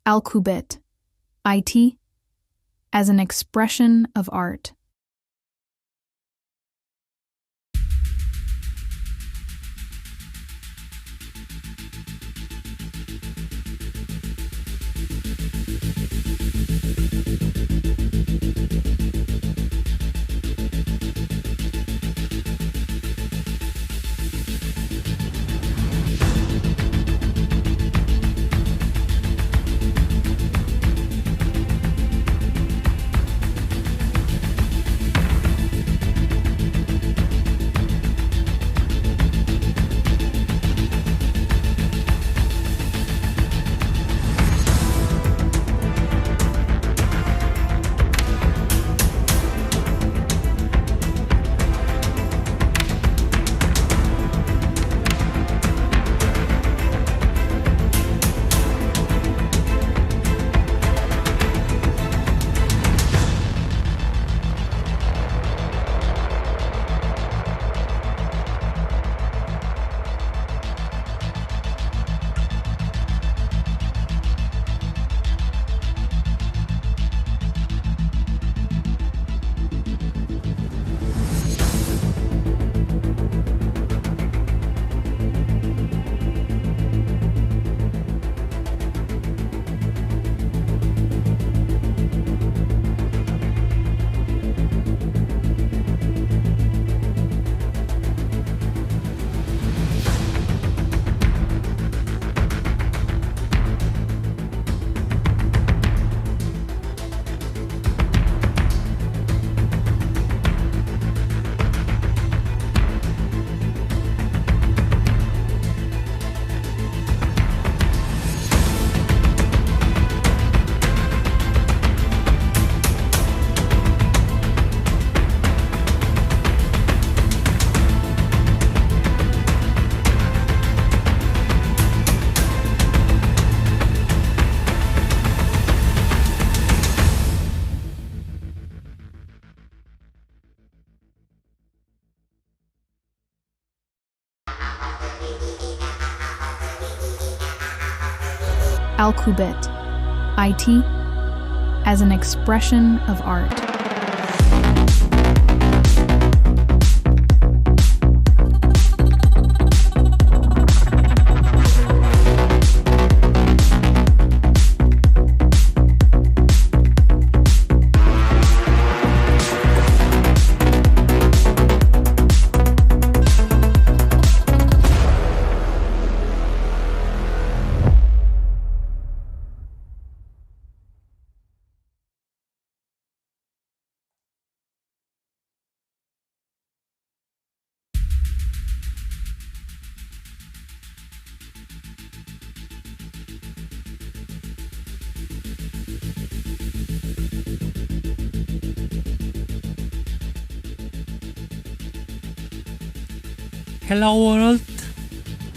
Alqubit, IT, as an expression of art. Alqubit, IT, as an expression of art. Hello world,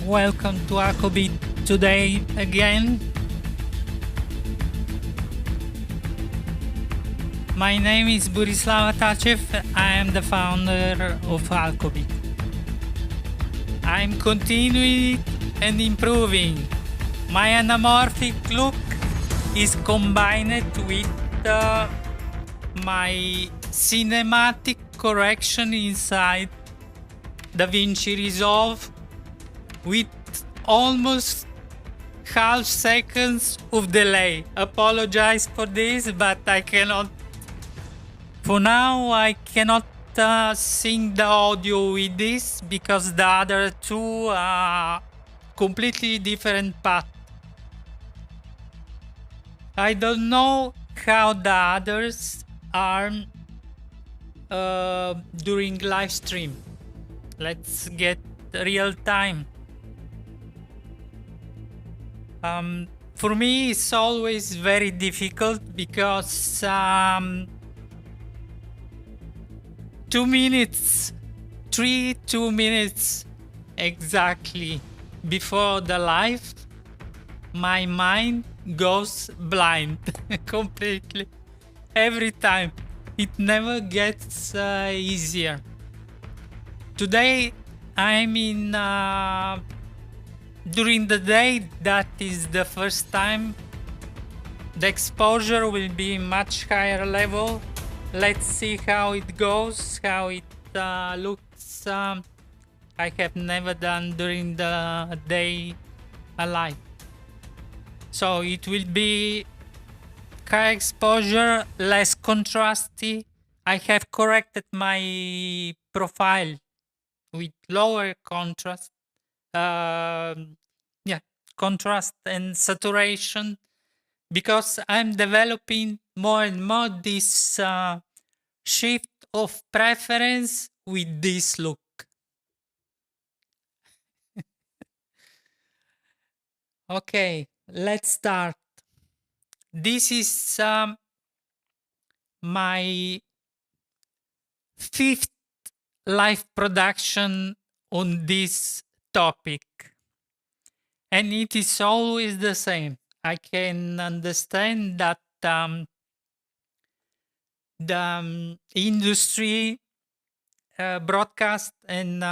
welcome to Alqubit today again. My name is Borislav Atachev, I am the founder of Alqubit. I'm continuing and improving. My anamorphic look is combined with my cinematic correction inside DaVinci Resolve with almost half seconds of delay. Apologize for this, but I cannot, for now I cannot sync the audio with this because the other two are completely different path. I don't know how the others are during live stream. Let's get real time. For me, it's always very difficult because 2 minutes, 2 minutes exactly before the live, my mind goes blind completely. Every time. It never gets easier. Today I'm in during the day, that is the first time the exposure will be much higher level. Let's see how it goes, how it looks. I have never done during the day alive. So it will be high exposure, less contrasty. I have corrected my profile with lower contrast. Contrast and saturation, because I'm developing more and more this shift of preference with this look. Okay, let's start. This is my 5th live production on this topic, and it is always the same. I can understand that the industry, broadcast and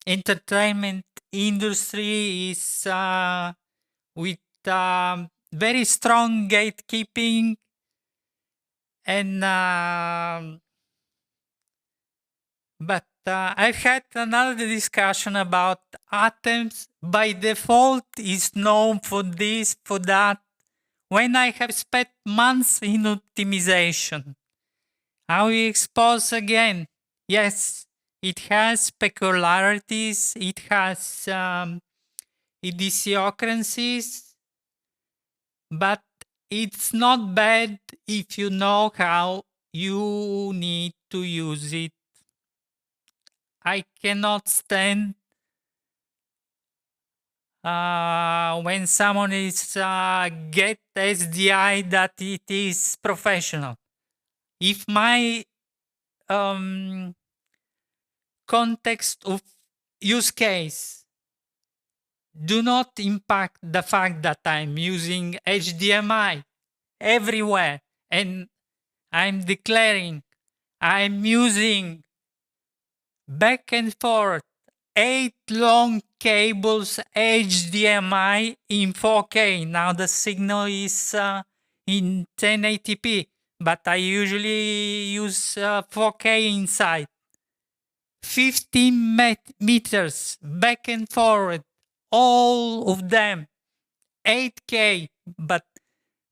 entertainment industry is with very strong gatekeeping, and but I've had another discussion about Atems. By default is known for this, for that, when I have spent months in optimization. I will expose again. Yes, it has peculiarities, it has idiosyncrasies, but it's not bad if you know how you need to use it. I cannot stand when someone is get SDI that it is professional. If my context of use case do not impact the fact that I'm using HDMI everywhere and I'm declaring I'm using back and forth 8 long cables HDMI in 4K. Now the signal is in 1080p, but I usually use 4K inside. 15 meters back and forward, all of them 8K, but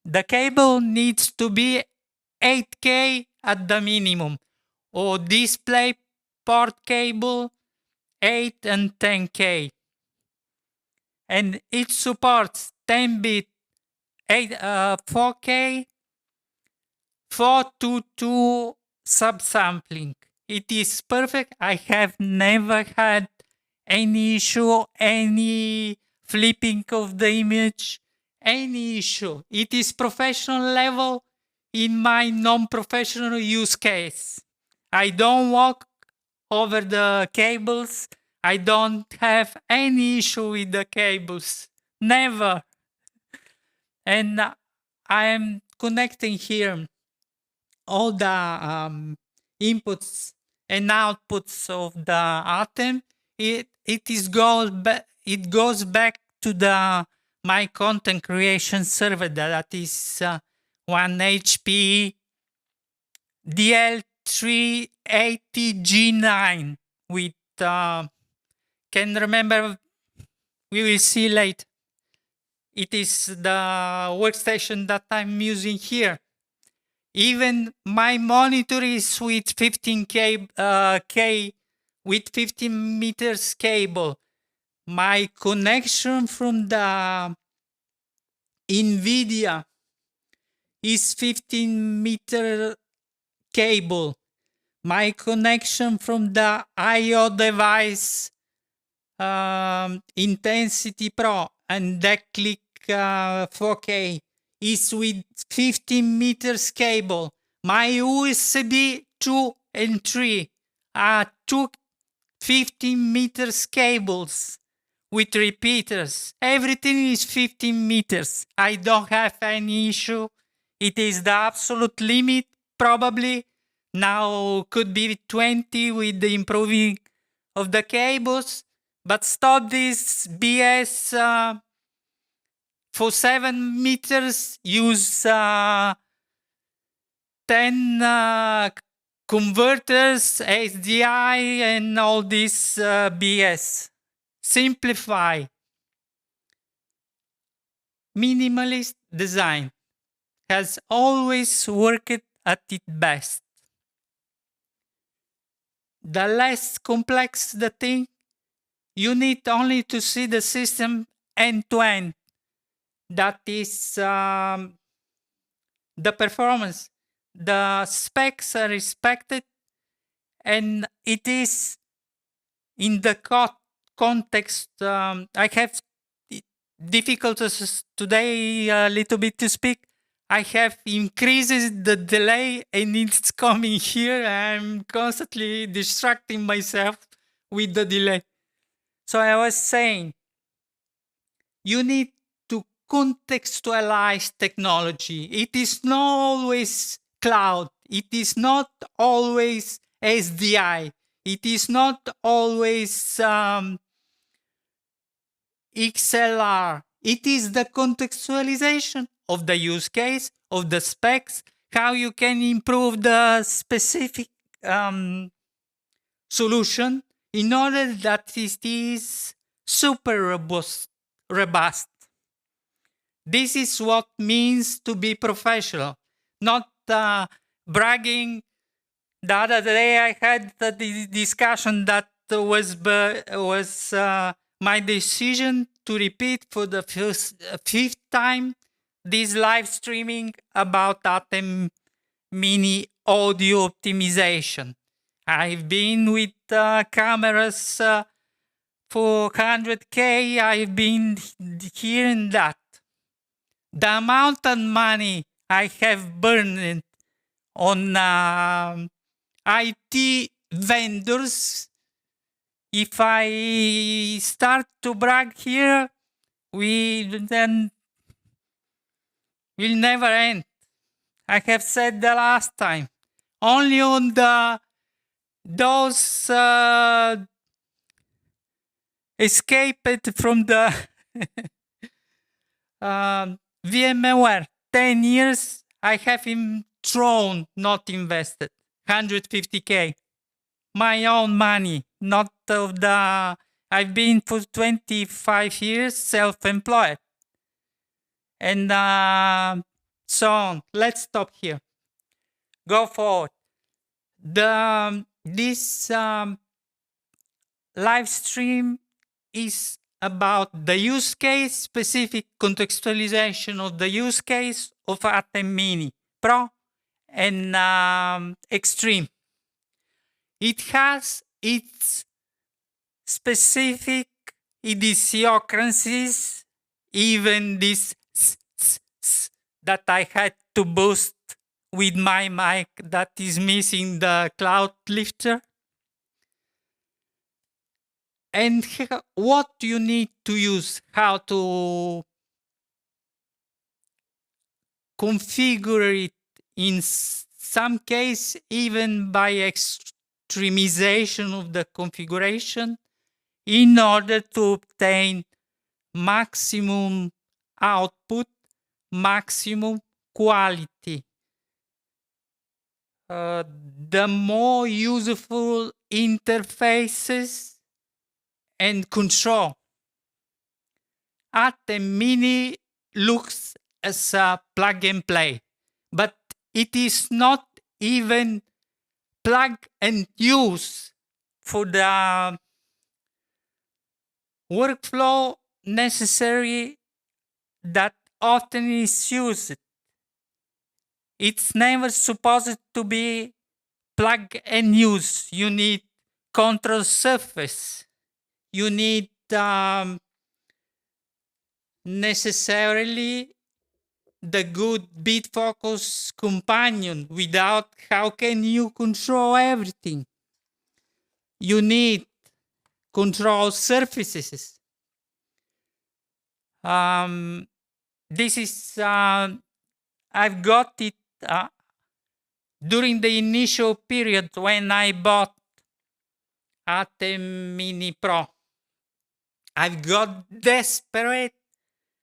the cable needs to be 8K at the minimum, or display port cable 8 and 10K, and it supports 10-bit 4K 422 subsampling. It is perfect. I have never had any issue, any flipping of the image, any issue. It is professional level in my non-professional use case. I don't walk over the cables. I don't have any issue with the cables. Never. And I am connecting here all the inputs and outputs of the Atem. It goes back to the my content creation server that is 1 HP DL380G9 with can remember, we will see later. It is the workstation that I'm using here. Even my monitor is with 15K with 15 meters cable. My connection from the NVIDIA is 15-meter cable. My connection from the I/O device Intensity Pro and DeckClick 4K is with 15 meters cable. My USB 2 and 3 are two 15 meters cables with repeaters. Everything is 15 meters. I don't have any issue. It is the absolute limit, probably. Now could be 20 with the improving of the cables. But stop this BS for 7 meters, use 10 converters, SDI, and all this BS. Simplify. Minimalist design has always worked at its best. The less complex the thing, you need only to see the system end to end. That is the performance. The specs are respected, and it is in the context. I have difficulties today a little bit to speak. I have increased the delay and it's coming here. I'm constantly distracting myself with the delay. So I was saying, you need to contextualize technology. It is not always cloud. It is not always SDI. It is not always XLR. It is the contextualization of the use case, of the specs, how you can improve the specific solution in order that it is super robust. This is what means to be professional, not bragging. The other day I had the discussion that was my decision to repeat for the fifth time this live streaming about Atem Mini audio optimization. I've been with cameras for 100K. I've been hearing that. The amount of money I have burned on IT vendors, if I start to brag here, then will never end. I have said the last time. Only on those escaped from the VMware 10 years, I have him thrown, not invested. 150K. My own money, not of the. I've been for 25 years self-employed. And so on. Let's stop here. Go forward. This live stream is about the use case, specific contextualization of the use case of Atem Mini Pro and Extreme. It has its specific idiosyncrasies, even this that I had to boost with my mic that is missing the cloud lifter. And what you need to use, how to configure it, in some case even by extremization of the configuration, in order to obtain maximum output, maximum quality. The more useful interfaces and control. Atem Mini looks as a plug and play, but it is not even plug and use for the workflow necessary that often is used. It's never supposed to be plug and use. You need control surface. You need necessarily the good bit focus companion. Without, how can you control everything? You need control surfaces. This is, I've got it during the initial period when I bought Atem Mini Pro. I've got desperate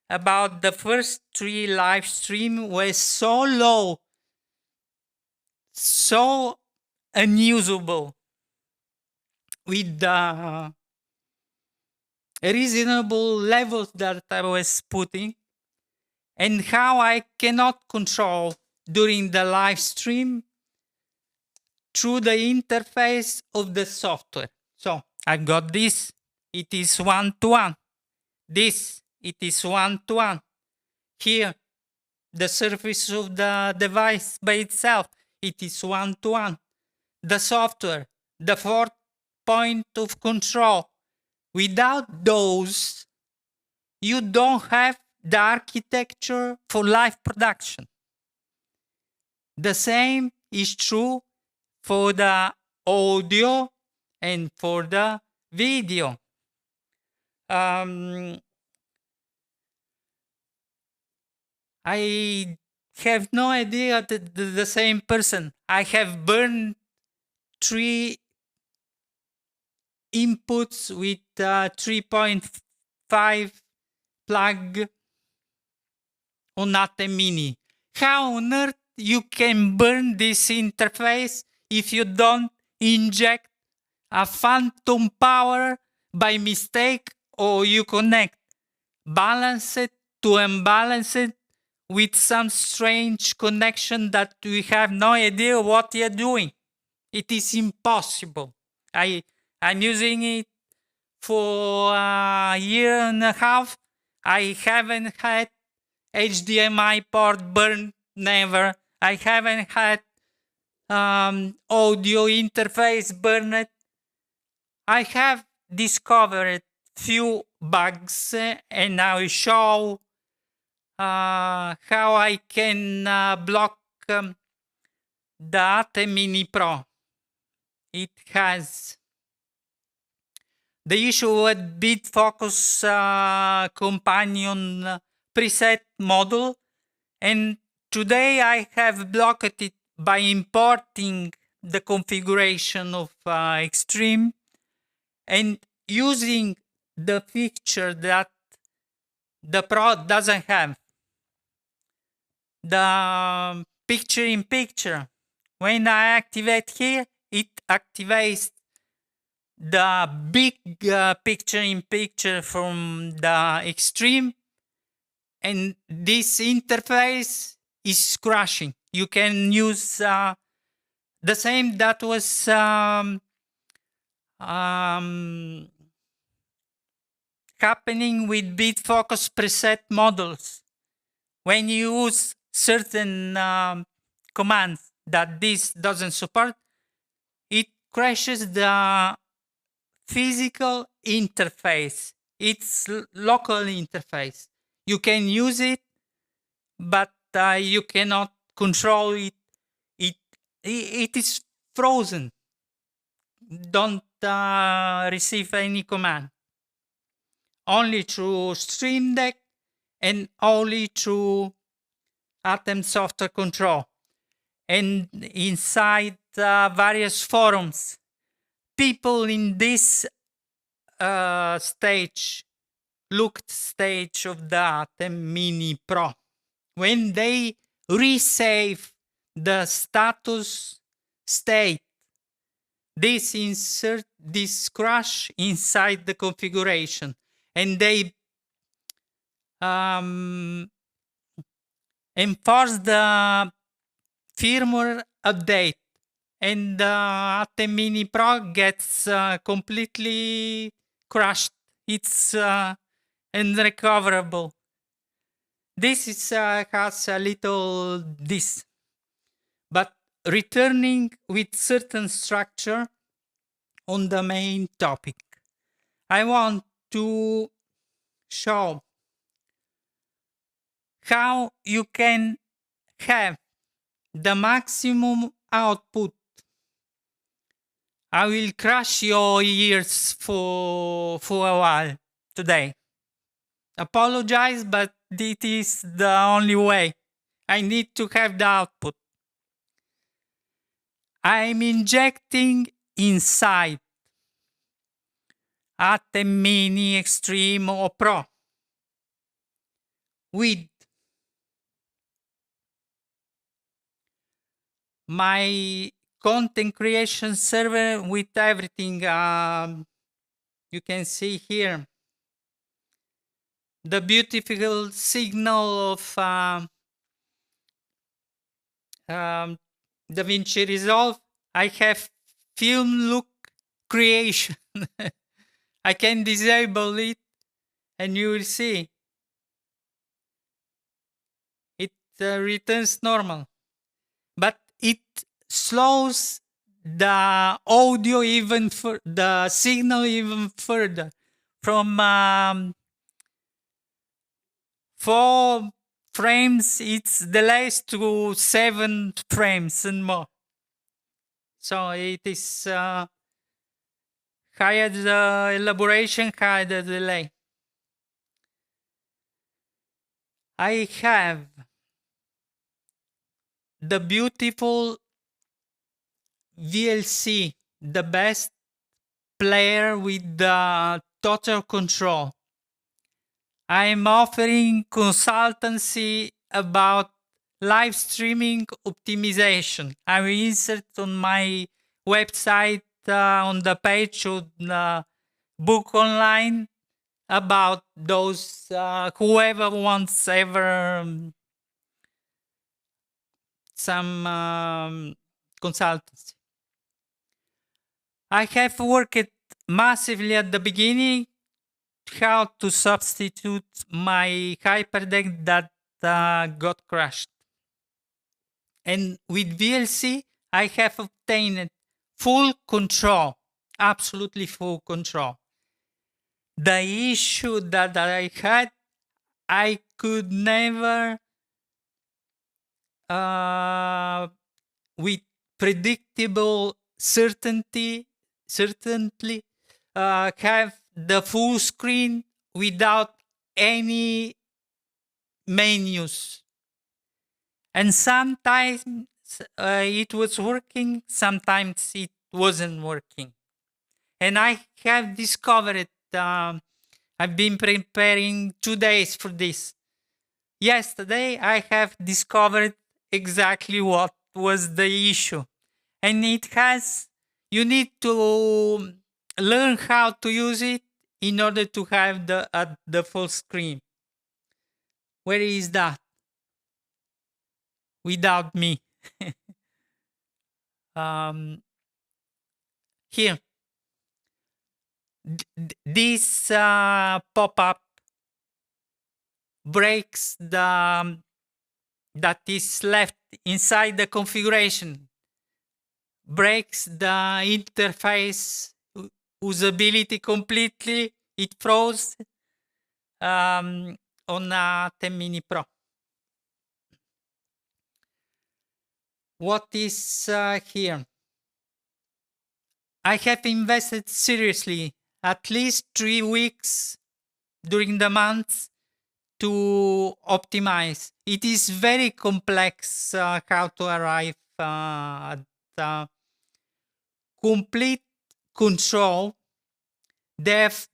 about the first 3 live stream was so low, so unusable, with the reasonable levels that I was putting, and how I cannot control during the live stream through the interface of the software. So I got this, it is one-to-one. This, it is one-to-one. Here, the surface of the device by itself, it is one-to-one. The software, the fourth point of control. Without those, you don't have the architecture for live production. The same is true for the audio and for the video. I have no idea that the same person. I have burned 3 inputs with 3.5 plug on Atem Mini. How on earth you can burn this interface if you don't inject a phantom power by mistake, or you connect balance it to unbalance it with some strange connection that we have no idea what you're doing? It is impossible. I'm using it for a year and a half. I haven't had HDMI port burned, never. I haven't had audio interface burned. I have discovered few bugs, and I will show how I can block the Atem Mini Pro. It has the issue with bit focus companion preset model, and today I have blocked it by importing the configuration of Extreme and using the feature that the Pro doesn't have. The picture-in-picture. When I activate here, it activates the big picture-in-picture from the Extreme, and this interface is crashing. You can use the same that was happening with bit focus preset models. When you use certain commands that this doesn't support, it crashes the physical interface. It's local interface. You can use it, but you cannot control it. It is frozen. Don't receive any command. Only through Stream Deck and only through Atem software control. And inside various forums, people in this stage of the Atem Mini Pro, when they resave the status state, this insert this crash inside the configuration, and they enforce the firmware update, and the Atem Mini Pro gets completely crushed. It's unrecoverable. This is has a little this, but returning with certain structure on the main topic, I want to show how you can have the maximum output. I will crush your ears for a while today. Apologize, but it is the only way. I need to have the output. I'm injecting inside Atem Mini Extreme or Pro with my content creation server with everything. You can see here the beautiful signal of DaVinci Resolve. I have film look creation. I can disable it and you will see it returns normal, but it slows the audio even for the signal even further from 4 frames it's delays to 7 frames and more. So it is higher the elaboration, higher the delay. I have the beautiful VLC, the best player with the total control. I am offering consultancy about live streaming optimization. I will insert on my website on the page of the book online about those whoever wants ever some consultancy. I have worked massively at the beginning how to substitute my hyperdeck that got crashed. And with VLC, I have obtained full control, absolutely full control. The issue that I had, I could never, with predictable certainty, have the full screen without any menus. And sometimes it was working, sometimes it wasn't working. And I have discovered, I've been preparing 2 days for this. Yesterday, I have discovered exactly what was the issue. And it has, you need to learn how to use it in order to have the full screen. Where is that? Without me. Here. This pop-up breaks the that is left inside the configuration, breaks the interface usability completely. It froze on Atem Mini Pro. What is here? I have invested seriously at least 3 weeks during the month to optimize. It is very complex how to arrive at complete control, depth,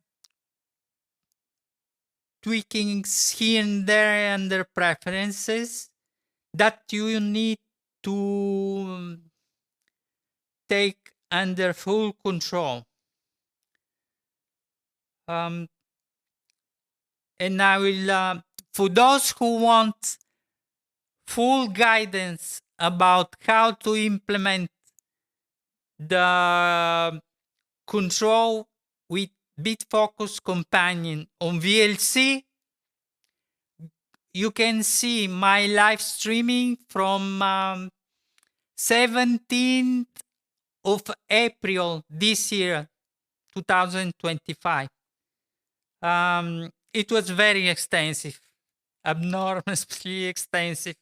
tweakings here and there under preferences that you need to take under full control. And I will, for those who want full guidance about how to implement the control with BitFocus Companion on VLC, you can see my live streaming from 17th of April this year, 2025. It was very extensive, abnormally extensive.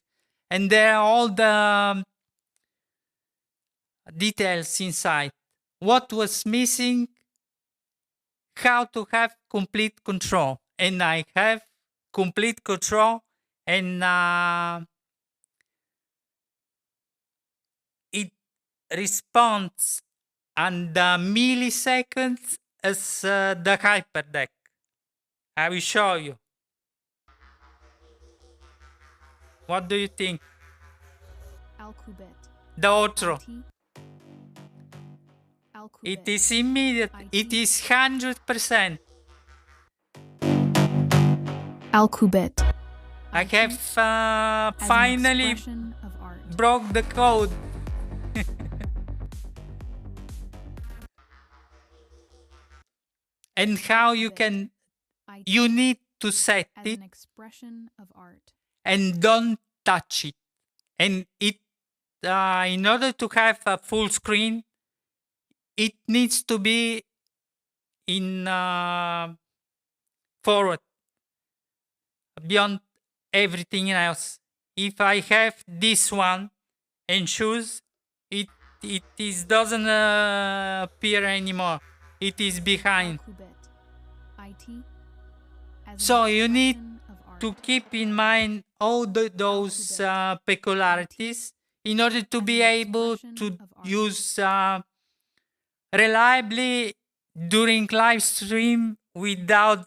And there are all the details inside. What was missing? How to have complete control. And I have complete control, and it responds in the milliseconds as the hyperdeck. I will show you. What do you think? Alqubit. The outro. IT. Alqubit. It is immediate. It is 100%. Alqubit. I have As an finally expression of art. broke the code. And how you can, IT you need to set as it an expression of art. and don't touch it. And it, in order to have a full screen, it needs to be in forward beyond everything else. If I have this one and choose, it doesn't appear anymore. It is behind. Alqubit. IT as an So you need expression of art. to keep in mind all those peculiarities in order to be able to use reliably during live stream without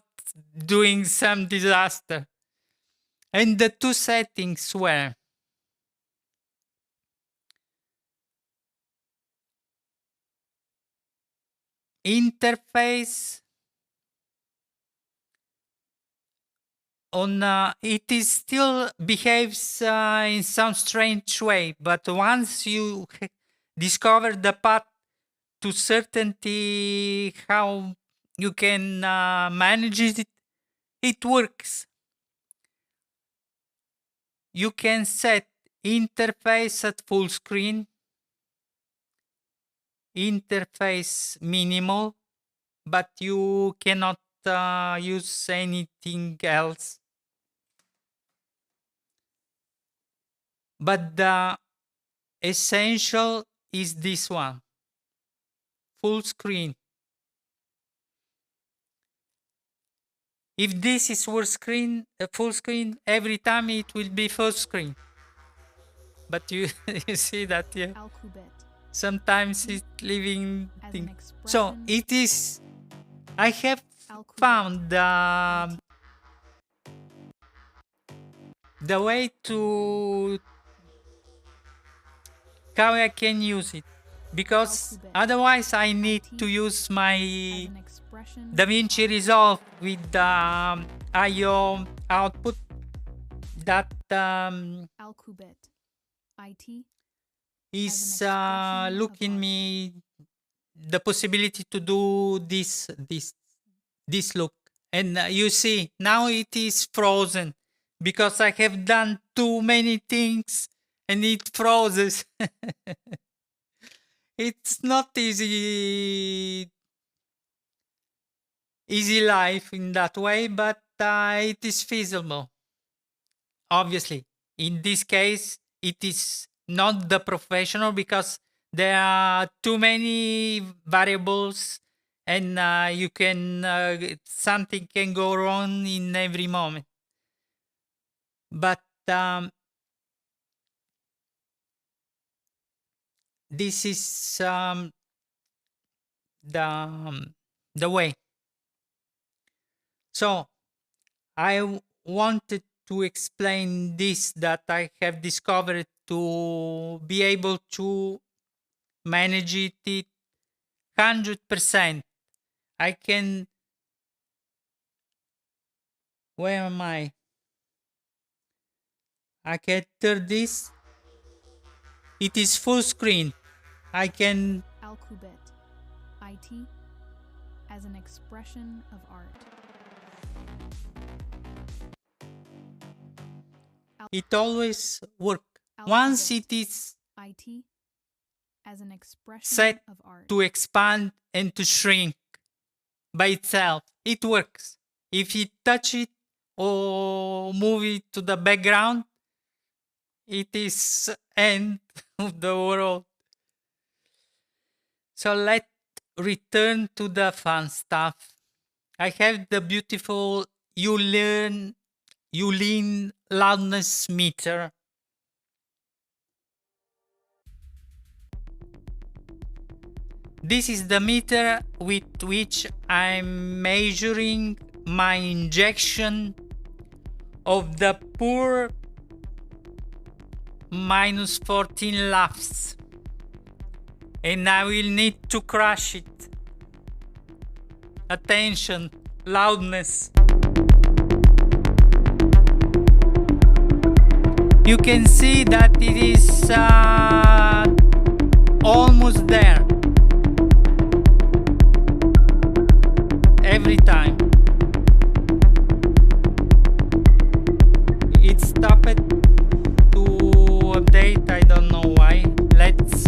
doing some disaster. And the two settings were interface on it is still behaves in some strange way, but once you discover the path to certainty how you can manage it, it works. You can set interface at full screen, interface minimal, but you cannot use anything else. But the essential is this one, full screen. If this is full screen, every time it will be full screen. But you you see that here. Alqubit. Sometimes it's leaving As thing. an So expression it is. I have Alqubit. found the way to how I can use it, because Alqubit. otherwise I need IT to use my as an expression DaVinci Resolve with the I/O output that Alqubit. IT is expression of looking art. me the possibility to do this look. And you see now it is frozen because I have done too many things and it freezes. It's not easy life in that way, but it is feasible. Obviously, in this case, it is not the professional because there are too many variables and you can something can go wrong in every moment. But this is the way. So I wanted to explain this, that I have discovered to be able to manage it 100%. I can. Where am I? I can turn this. It is full screen. I can. Alqubit. IT as an expression of art. It always work. Once it is IT as an expression set of art. to expand and to shrink by itself, it works. If you touch it or move it to the background, it is end of the world. So let's return to the fun stuff. I have the beautiful Ulean loudness meter. This is the meter with which I'm measuring my injection of the poor minus 14 laughs. And I will need to crush it. Attention, loudness. You can see that it is almost there. Every time. It stopped to update, I don't know why. Let's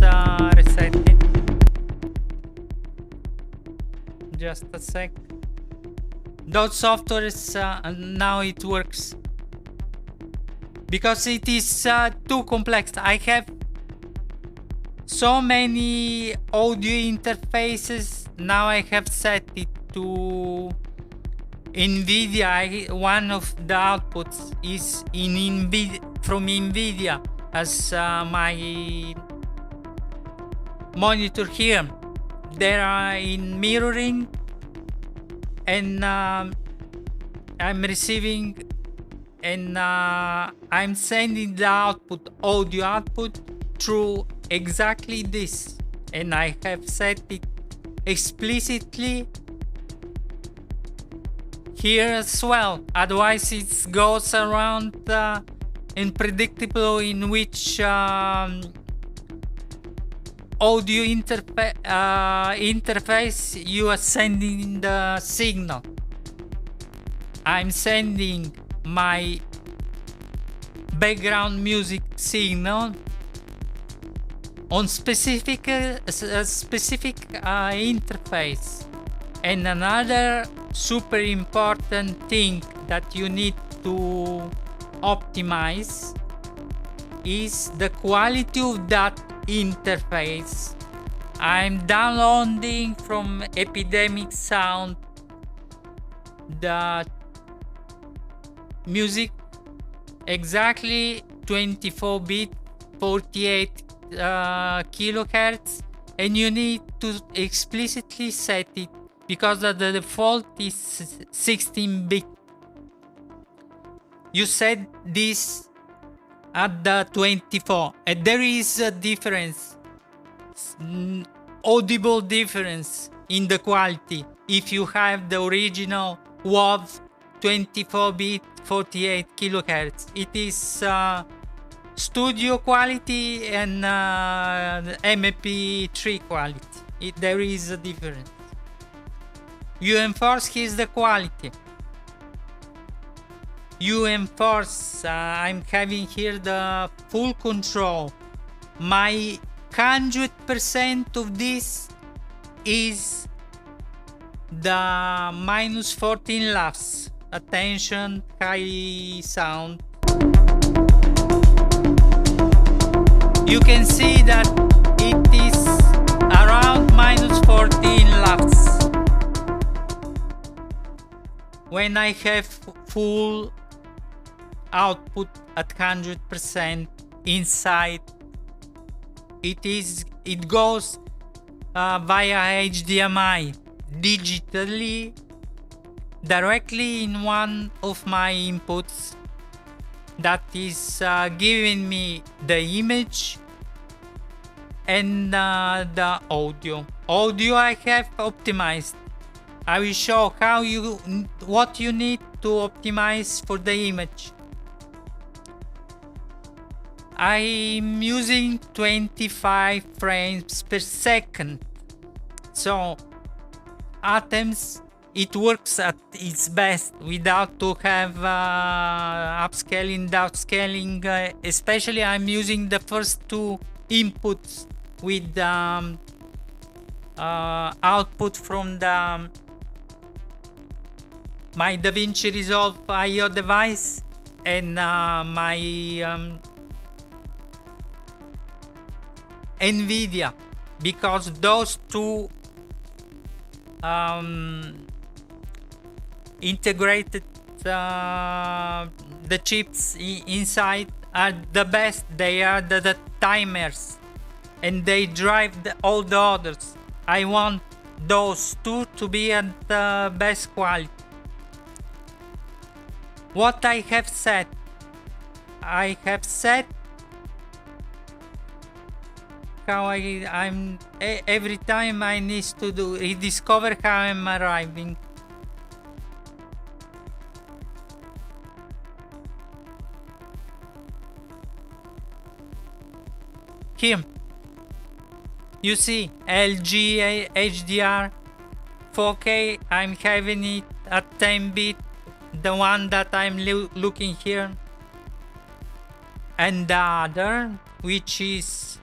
reset it. Just a sec. Those softwares, now it works. Because it is too complex. I have so many audio interfaces. Now I have set it to NVIDIA. One of the outputs is from NVIDIA as my monitor here. They are in mirroring, and I'm receiving, and I'm sending the audio output through exactly this, and I have set it explicitly here as well. Otherwise it goes around unpredictable in which audio interface you are sending the signal. I'm sending my background music signal on specific interface. And another super important thing that you need to optimize is the quality of that interface. I'm downloading from Epidemic Sound the music exactly 24-bit 48 kilohertz, and you need to explicitly set it because the default is 16-bit. You set this at the 24, and there is a difference, audible difference in the quality if you have the original WAV 24-bit 48 kilohertz. It is studio quality and MP3 quality. There is a difference. You enforce here's the quality. You enforce, I'm having here the full control. My 100% of this is the minus 14 laughs. Attention, high sound. You can see that it is around minus 14 laughs. When I have full output at 100% inside, it goes via HDMI digitally directly in one of my inputs that is giving me the image and the audio. Audio I have optimized. I will show what you need to optimize for the image. I'm using 25 frames per second. So Atem's, it works at its best without to have upscaling, downscaling. Especially I'm using the first two inputs with output from my DaVinci Resolve IO device and my NVIDIA, because those two integrated the chips inside are the best. They are the timers, and they drive all the others. I want those two to be at the best quality. What I have set how I'm every time I need to rediscover how I'm arriving. Here, you see LG HDR 4K. I'm having it at 10 bit, the one that I'm looking here, and the other, which is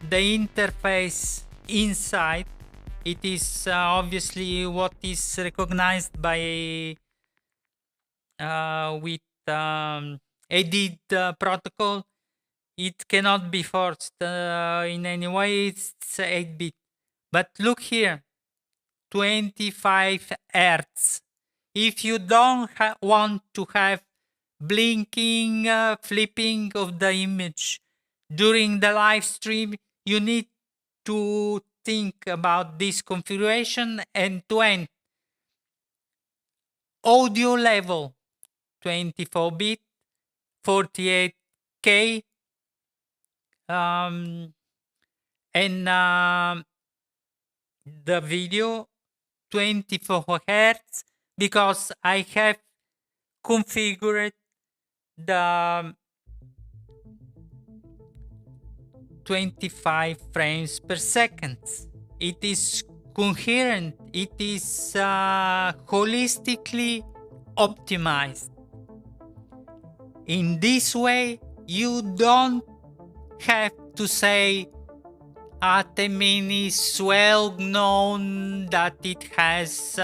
the interface inside. It is obviously what is recognized by with edit protocol. It cannot be forced in any way. It's 8-bit. But look here, 25 Hz. If you don't want to have blinking, flipping of the image during the live stream, you need to think about this configuration end-to-end. Audio level, 24-bit, 48K, and the video 24 Hz, because I have configured the 25 frames per second. It is coherent, it is holistically optimized. In this way, you don't have to say Atem is well known that it has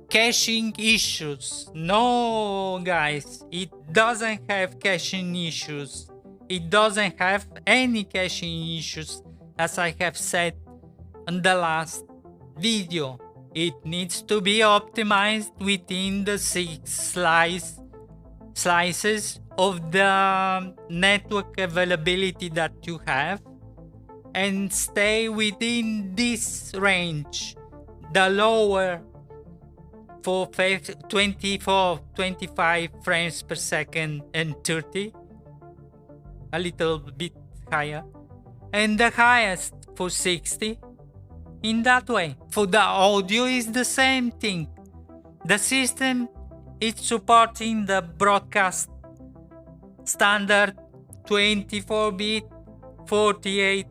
caching issues. No, guys, it doesn't have caching issues. It doesn't have any caching issues, as I have said in the last video. It needs to be optimized within the 6 slices of the network availability that you have, and stay within this range, the lower for 24, 25 frames per second and 30, a little bit higher, and the highest for 60. In that way, for the audio is the same thing. The system is supporting the broadcast standard 24-bit 48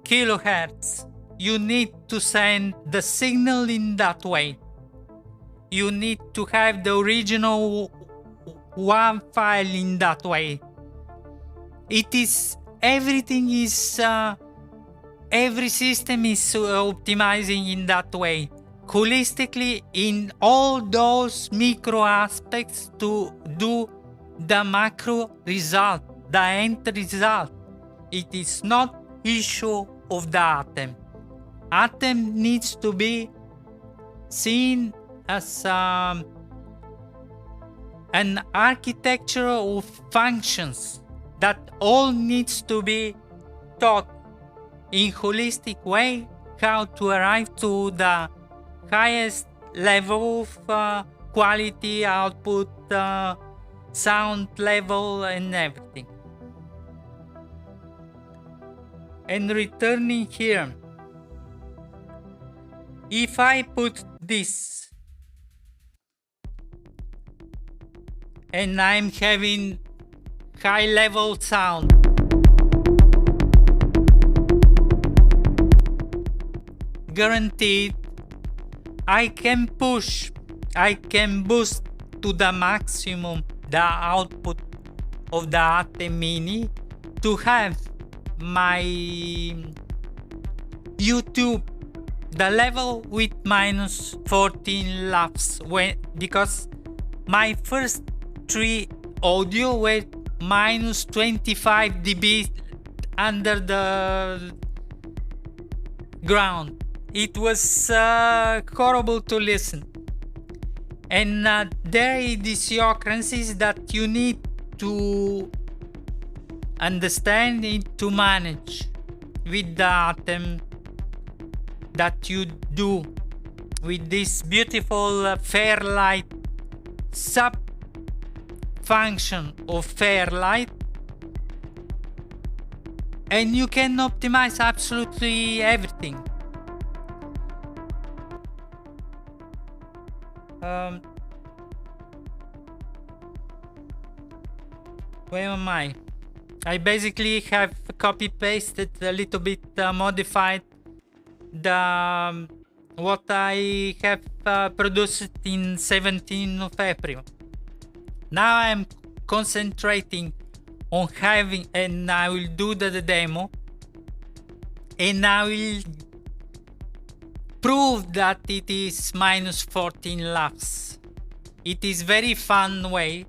kilohertz. You need to send the signal in that way. You need to have the original WAV file in that way. It is, everything is, every system is optimizing in that way, holistically in all those micro aspects to do the macro result, the end result. It is not issue of the Atem. Atem needs to be seen as an architecture of functions that all needs to be taught in holistic way how to arrive to the highest level of quality, output, sound level and everything. And returning here, if I put this and I'm having high level sound, guaranteed I can push, I can boost to the maximum the output of the Atem Mini to have my YouTube the level with minus 14 laughs, because my first 3 audio were minus 25 dB under the ground. It was horrible to listen, and there are idiosyncrasies that you need to understand it to manage with the Atem that you do with this beautiful Fairlight sub function of Fairlight and you can optimize absolutely everything. Where am I? I basically have copy pasted a little bit, modified the what I have produced in 17th of April. Now I'm concentrating on having, and I will do the demo, and I will prove that it is minus 14 laps. It is very fun way.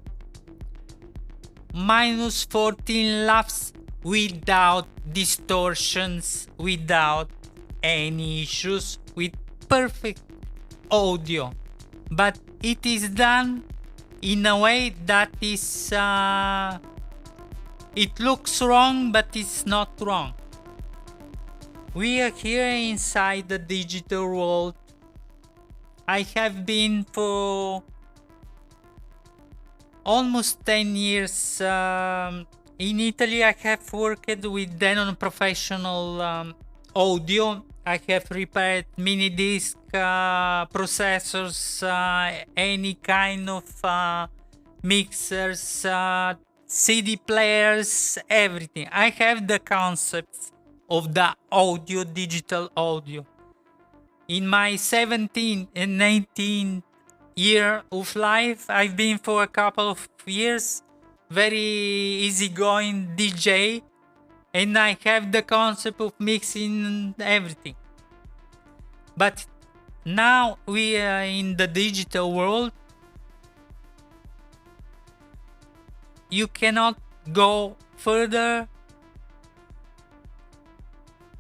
Minus 14 laps without distortions, without any issues, with perfect audio. But it is done in a way that is it looks wrong, but it's not wrong. We are here inside the digital world. I have been for almost 10 years in Italy. I have worked with Denon professional audio. I have repaired mini disc processors, any kind of mixers, CD players, everything. I have the concepts of the audio, digital audio. In my 17th and 19th year of life, I've been for a couple of years very easygoing DJ, and I have the concept of mixing everything. But now we are in the digital world. You cannot go further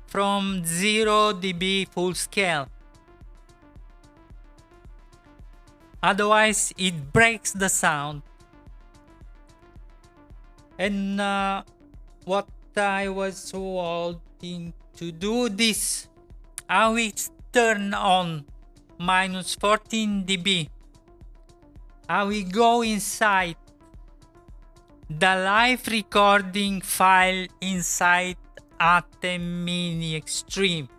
from 0 dB full scale. Otherwise, it breaks the sound. And what I was wanting to do this, I will turn on minus 14 dB. I will go inside the live recording file inside Atem Mini Extreme.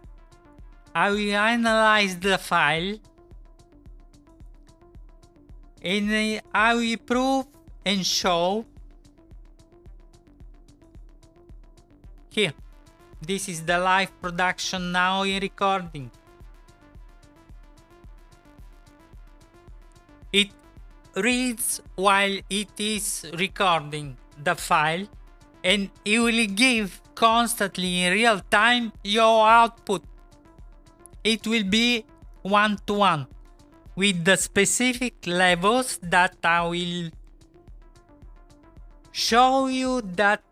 I will analyze the file, and I will prove and show. Here, this is the live production now in recording. It reads while it is recording the file, and it will give constantly in real time your output. It will be one-to-one with the specific levels that I will show you that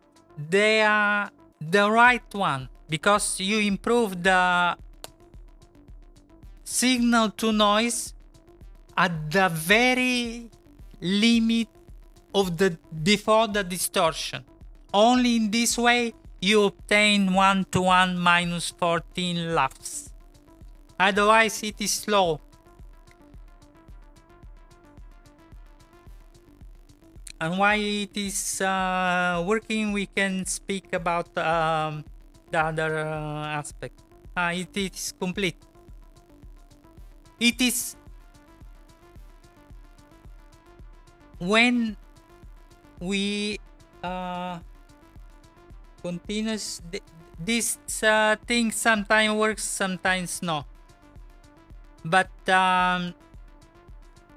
they are the right one, because you improve the signal to noise at the very limit of the before the distortion. Only in this way you obtain one-to-one minus 14 laps. Otherwise it is slow. And why it is working, we can speak about the other aspect. It is complete. It is when we continuous this thing sometimes works, sometimes no. But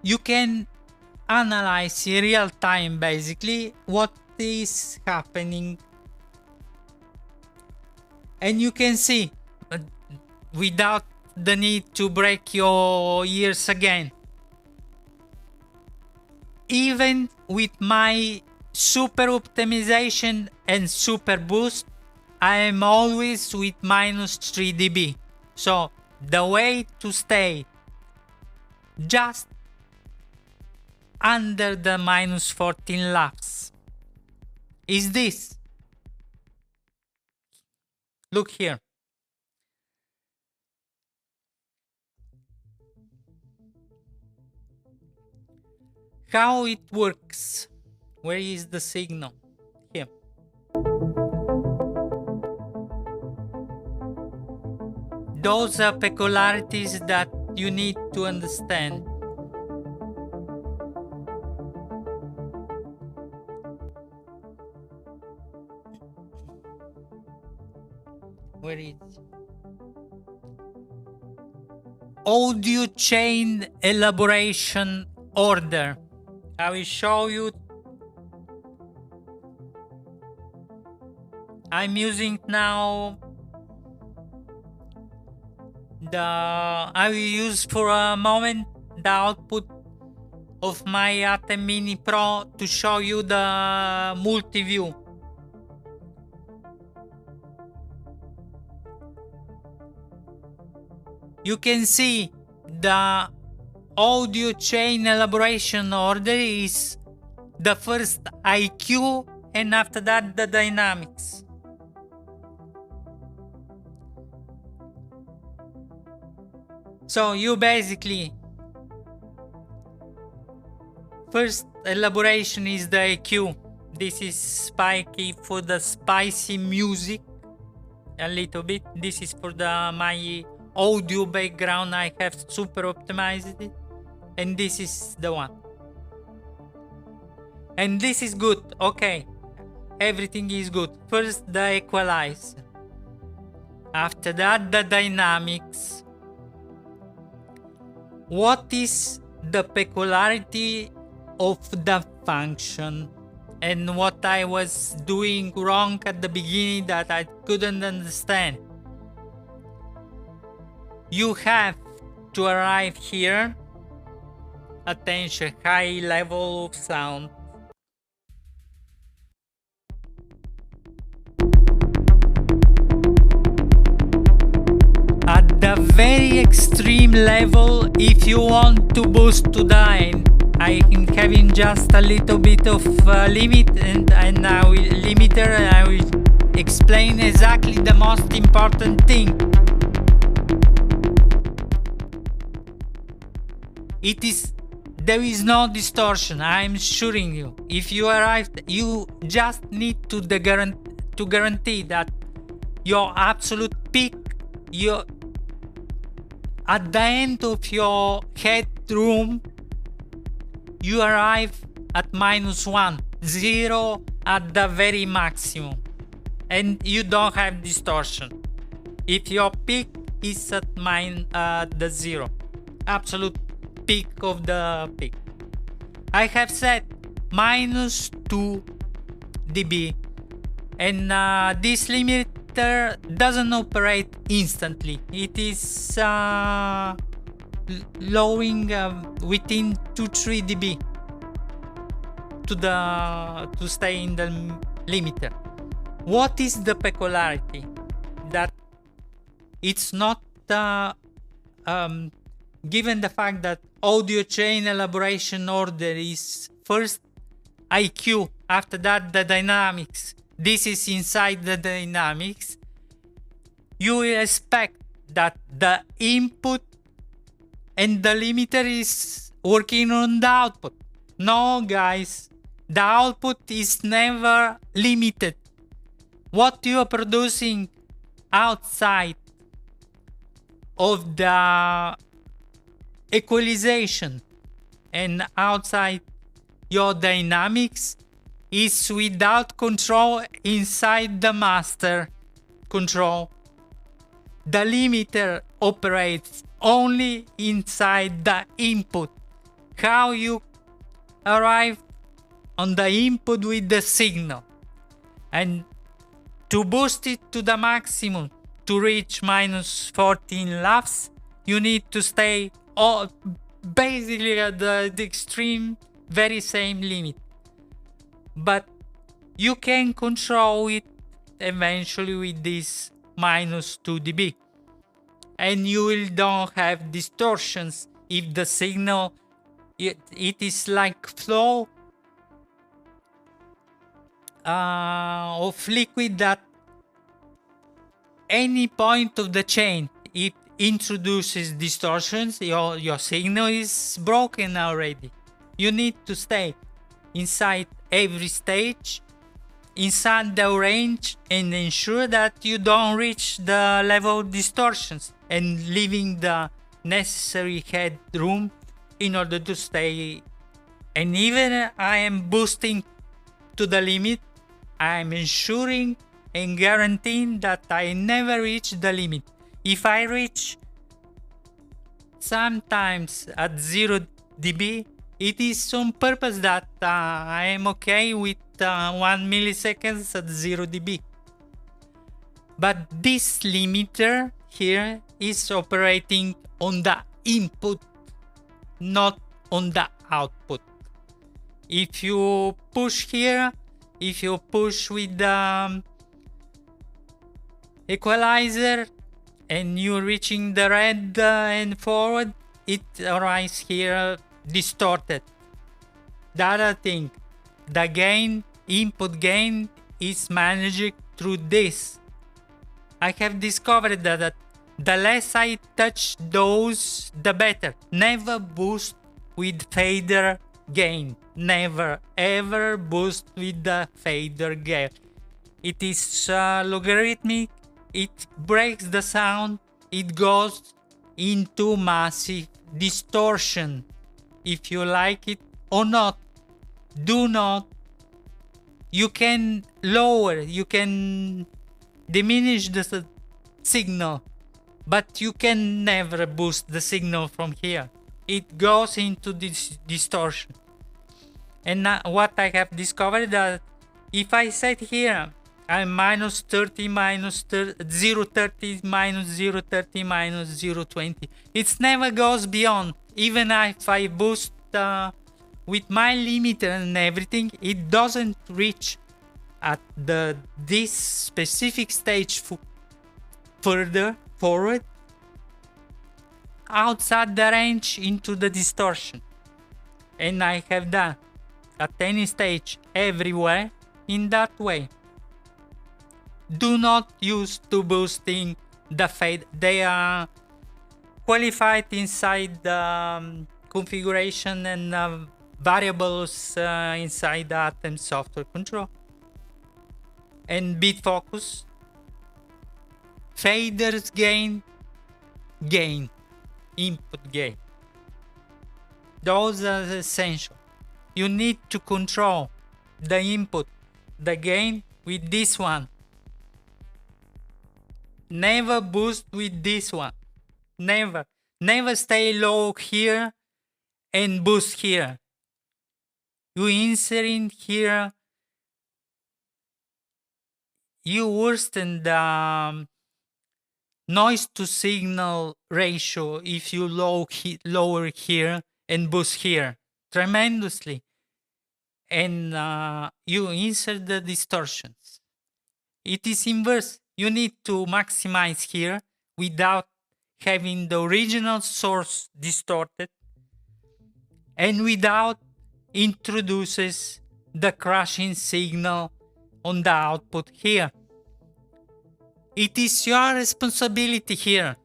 you can analyze in real time basically what is happening, and you can see without the need to break your ears again. Even with my super optimization and super boost, I am always with minus 3 dB. So the way to stay just under the minus 14 laps is this. Look here. How it works. Where is the signal? Here. those are peculiarities that you need to understand. Where is audio chain elaboration order? I will show you. I'm using now I will use for a moment the output of my Atem Mini Pro to show you the multi-view. You can see the audio chain elaboration order is the first IQ and after that the dynamics. So you basically, first elaboration is the IQ. This is spiky for the spicy music a little bit. This is for my audio background. I have super optimized it, and this is the one. And this is good. Okay, everything is good. First the equalizer, after that the dynamics. What is the peculiarity of the function and what I was doing wrong at the beginning that I couldn't understand? You have to arrive here. Attention, high level of sound. At the very extreme level, if you want to boost to the end, I am having just a little bit of limit, and I will limiter, and I will explain exactly the most important thing. There is no distortion, I am assuring you. If you arrived, you just need to guarantee that your absolute peak, at the end of your headroom, you arrive at -1, 0 at the very maximum, and you don't have distortion. If your peak is at the 0, absolute peak of the peak, I have set -2 dB, and this limiter doesn't operate instantly. It is lowering within 2-3 dB to stay in the limiter. What is the peculiarity? That it's not given the fact that audio chain elaboration order is first IQ, after that the dynamics. This is inside the dynamics. You will expect that the input and the limiter is working on the output. No, guys, the output is never limited. What you are producing outside of the equalization and outside your dynamics is without control inside the master control. The limiter operates only inside the input. How you arrive on the input with the signal, and to boost it to the maximum, to reach -14 laughs, you need to stay basically at the extreme, very same limit. But you can control it eventually with this -2 dB, and you will don't have distortions if the signal it is like flow of liquid that any point of the chain it introduces distortions. Your signal is broken already. You need to stay inside every stage inside the range and ensure that you don't reach the level of distortions, and leaving the necessary headroom in order to stay. And even I am boosting to the limit, I am ensuring and guaranteeing that I never reach the limit. If I reach sometimes at 0 dB, it is on purpose that I am okay with 1 milliseconds at 0 dB. But this limiter here is operating on the input, not on the output. If you push here, if you push with the equalizer and you're reaching the red and forward, it arrives here distorted. The other thing, the gain, input gain, is managed through this. I have discovered that the less I touch those, the better. Never boost with fader gain. Never ever boost with the fader gain. It is logarithmic. It breaks the sound. It goes into massive distortion. If you like it or not, do not. You can lower, you can diminish the signal, but you can never boost the signal from here. It goes into this distortion. And what I have discovered that if I set here, I'm minus 30, minus 0.30, minus 0.30, minus 0.20. It never goes beyond. Even if I boost with my limiter and everything, it doesn't reach at this specific stage further forward outside the range into the distortion. And I have done at any stage everywhere in that way. Do not use to boosting the fade. They are qualified inside the configuration and variables inside the Atem software control. And bit focus, faders gain, input gain. Those are essential. You need to control the input, the gain with this one. Never boost with this one. Never. Never stay low here and boost here. You insert in here, you worsen the noise to signal ratio if you lower here and boost here tremendously. And you insert the distortions. It is inverse. You need to maximize here without having the original source distorted and without introduces the crashing signal on the output here. It is your responsibility here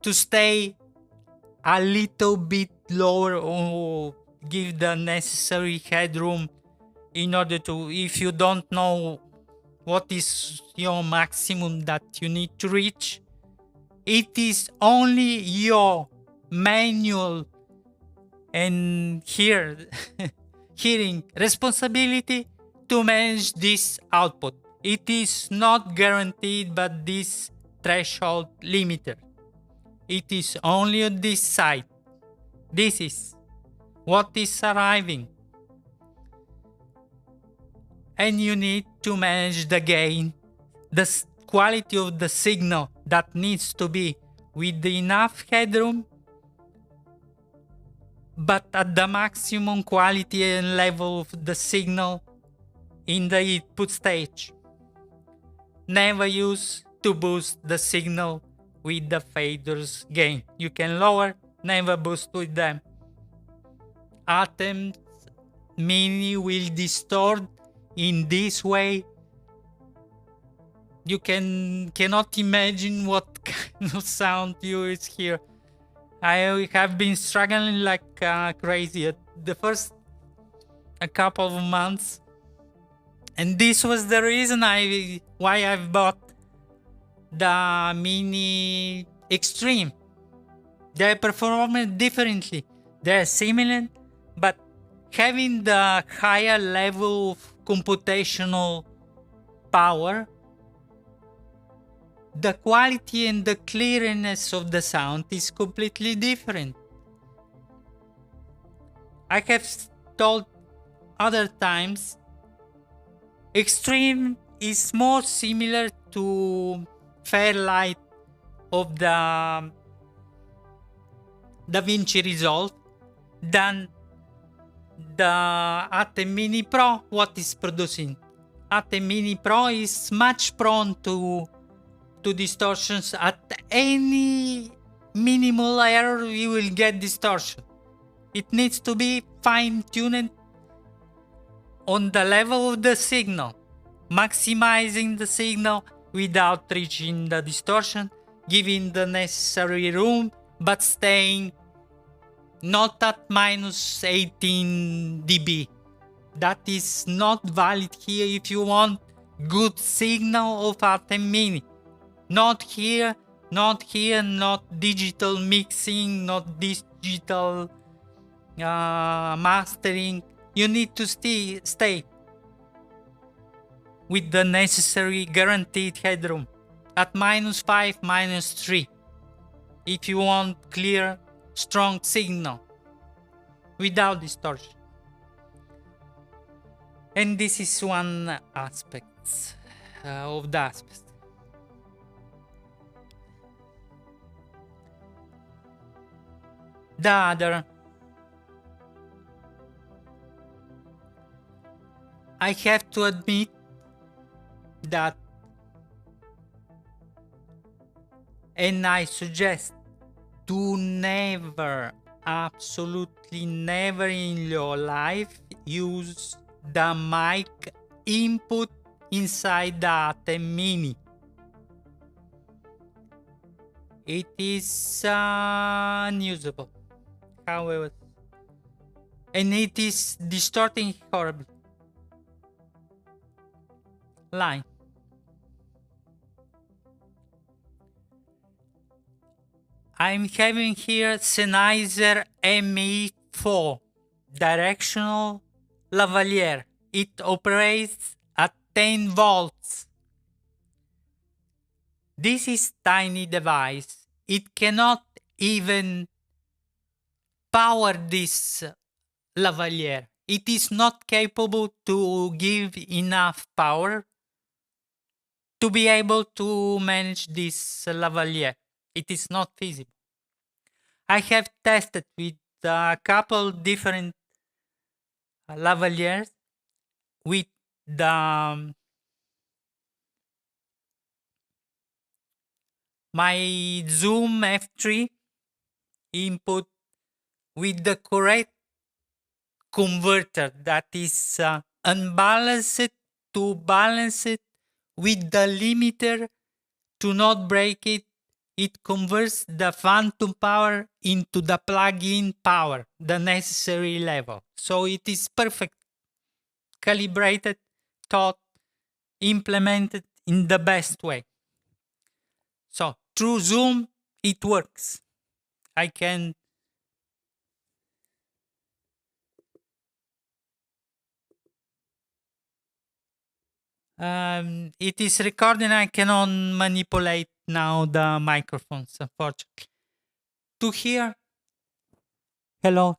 to stay a little bit lower or give the necessary headroom in order to, if you don't know what is your maximum that you need to reach, it is only your manual and hearing responsibility to manage this output. It is not guaranteed by this threshold limiter. It is only on this side. This is what is arriving. And you need to manage the gain, the quality of the signal that needs to be with enough headroom, but at the maximum quality and level of the signal in the input stage. Never use to boost the signal with the faders gain. You can lower, never boost with them. Atem Mini will distort in this way. You cannot imagine what kind of sound you is here. I have been struggling like crazy. The first a couple of months And this was the reason why I've bought the Mini Extreme. They perform differently. They're similar, but having the higher level of computational power, the quality and the clearness of the sound is completely different. I have told other times, Extreme is more similar to Fairlight of the DaVinci Resolve than the Atem Mini Pro what is producing. Atem Mini Pro is much prone to distortions. At any minimal error you will get distortion. It needs to be fine-tuned on the level of the signal, maximizing the signal without reaching the distortion, giving the necessary room, but staying not at minus 18 dB. That is not valid here if you want good signal of Atem Mini. Not here, not digital mixing, not digital mastering. You need to stay with the necessary guaranteed headroom at minus 5, minus 3 if you want clear, strong signal without distortion. And this is one aspect of the aspect. The other, I have to admit that, and I suggest, do never, absolutely never in your life use the mic input inside the Atem Mini. It is unusable, however, and it is distorting horribly. Line. I'm having here Sennheiser ME4 directional lavalier. It operates at 10 volts. This is tiny device. It cannot even power this lavalier. It is not capable to give enough power to be able to manage this lavalier. It is not feasible. I have tested with a couple different lavaliers with the my Zoom F3 input with the correct converter, that is unbalanced to balance it with the limiter to not break it. It converts the phantom power into the plug-in power, the necessary level. So it is perfect, calibrated, taught, implemented in the best way. So through Zoom, it works. I can it is recording. I cannot manipulate now the microphones, unfortunately. To hear, hello.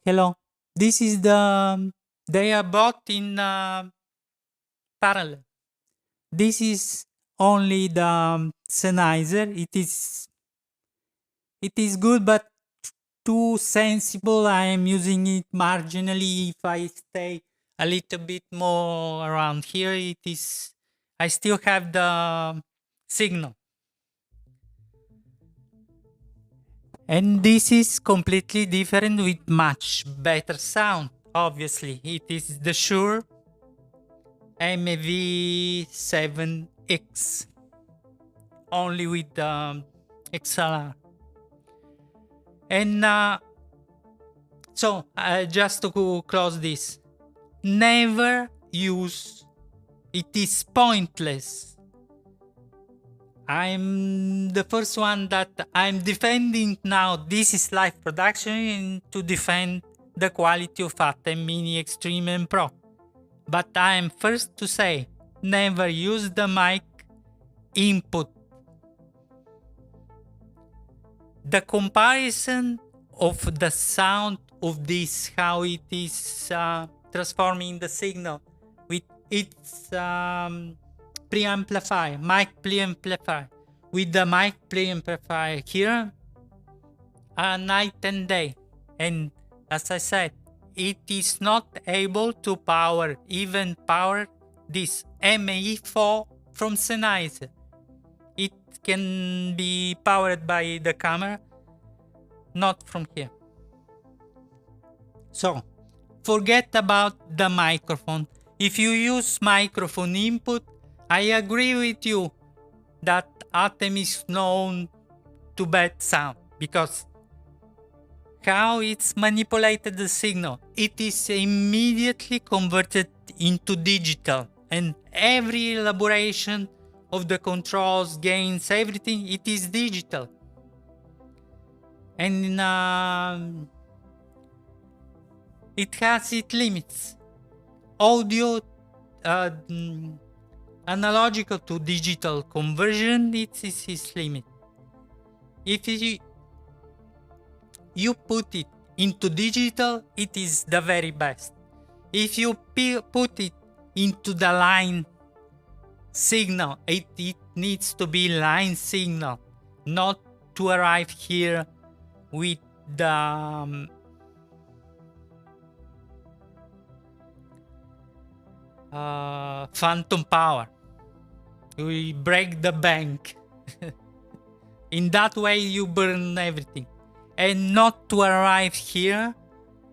This is the, they are bought in parallel. This is only the Sennheiser. It is good, but too sensible. I am using it marginally. If I stay a little bit more around here, it is, I still have the signal. And this is completely different with much better sound. Obviously, it is the Shure MV7X, only with the XLR. And so just to close this, never use It is pointless. I'm the first one that I'm defending now. This is live production to defend the quality of Atem Mini Extreme and Pro. But I'm first to say, never use the mic input. The comparison of the sound of this, how it is transforming the signal with its preamplifier, mic preamplifier, with the mic preamplifier here, night and day. And as I said, it is not able to even power this ME4 from Sennheiser. It can be powered by the camera, not from here. So, forget about the microphone. If you use microphone input, I agree with you that Atem is known to bad sound, because how it's manipulated the signal, it is immediately converted into digital, and every elaboration of the controls, gains, everything, it is digital. And it has its limits. Audio, analogical to digital conversion, it is its limit. If you put it into digital, it is the very best. If you put it into the line signal, it needs to be line signal, not to arrive here with the phantom power. We break the bank. In that way you burn everything, and not to arrive here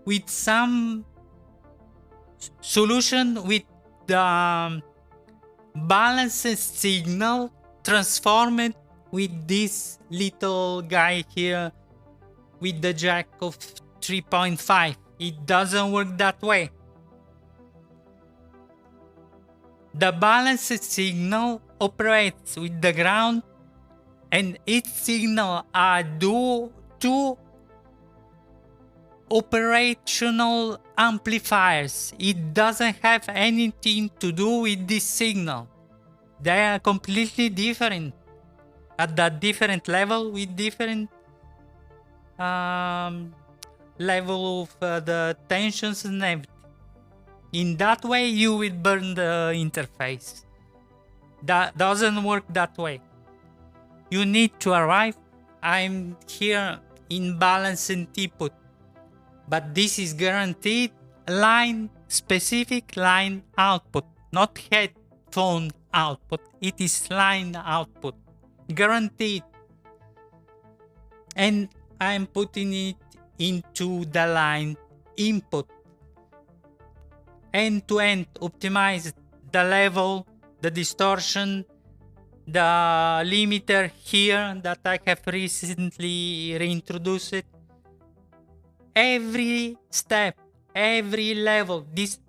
with some solution with the balanced signal transformed with this little guy here with the jack of 3.5. It doesn't work that way. The balanced signal operates with the ground, and its signal are two operational amplifiers. It doesn't have anything to do with this signal. They are completely different at that different level, with different level of the tensions and everything. In that way you will burn the interface. That doesn't work that way. You need to arrive. I'm here in balanced input, but this is guaranteed line, specific line output, not headphone output. It is line output, guaranteed. And I'm putting it into the line input. End-to-end optimize the level, the distortion, the limiter here that I have recently reintroduced. Every step, every level, this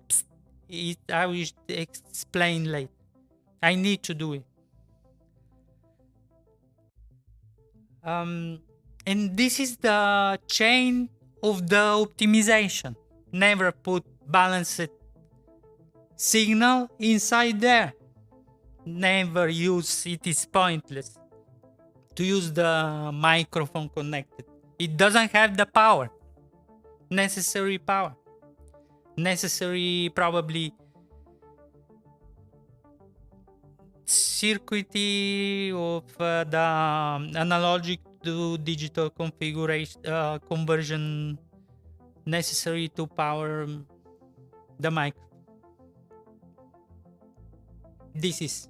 is, I will explain later. I need to do it. And this is the chain of the optimization. Never put balanced signal inside there. Never use, it is pointless to use the microphone connected. It doesn't have the power, necessary power, necessary probably circuitry of the analogic to digital configuration conversion necessary to power the mic. This is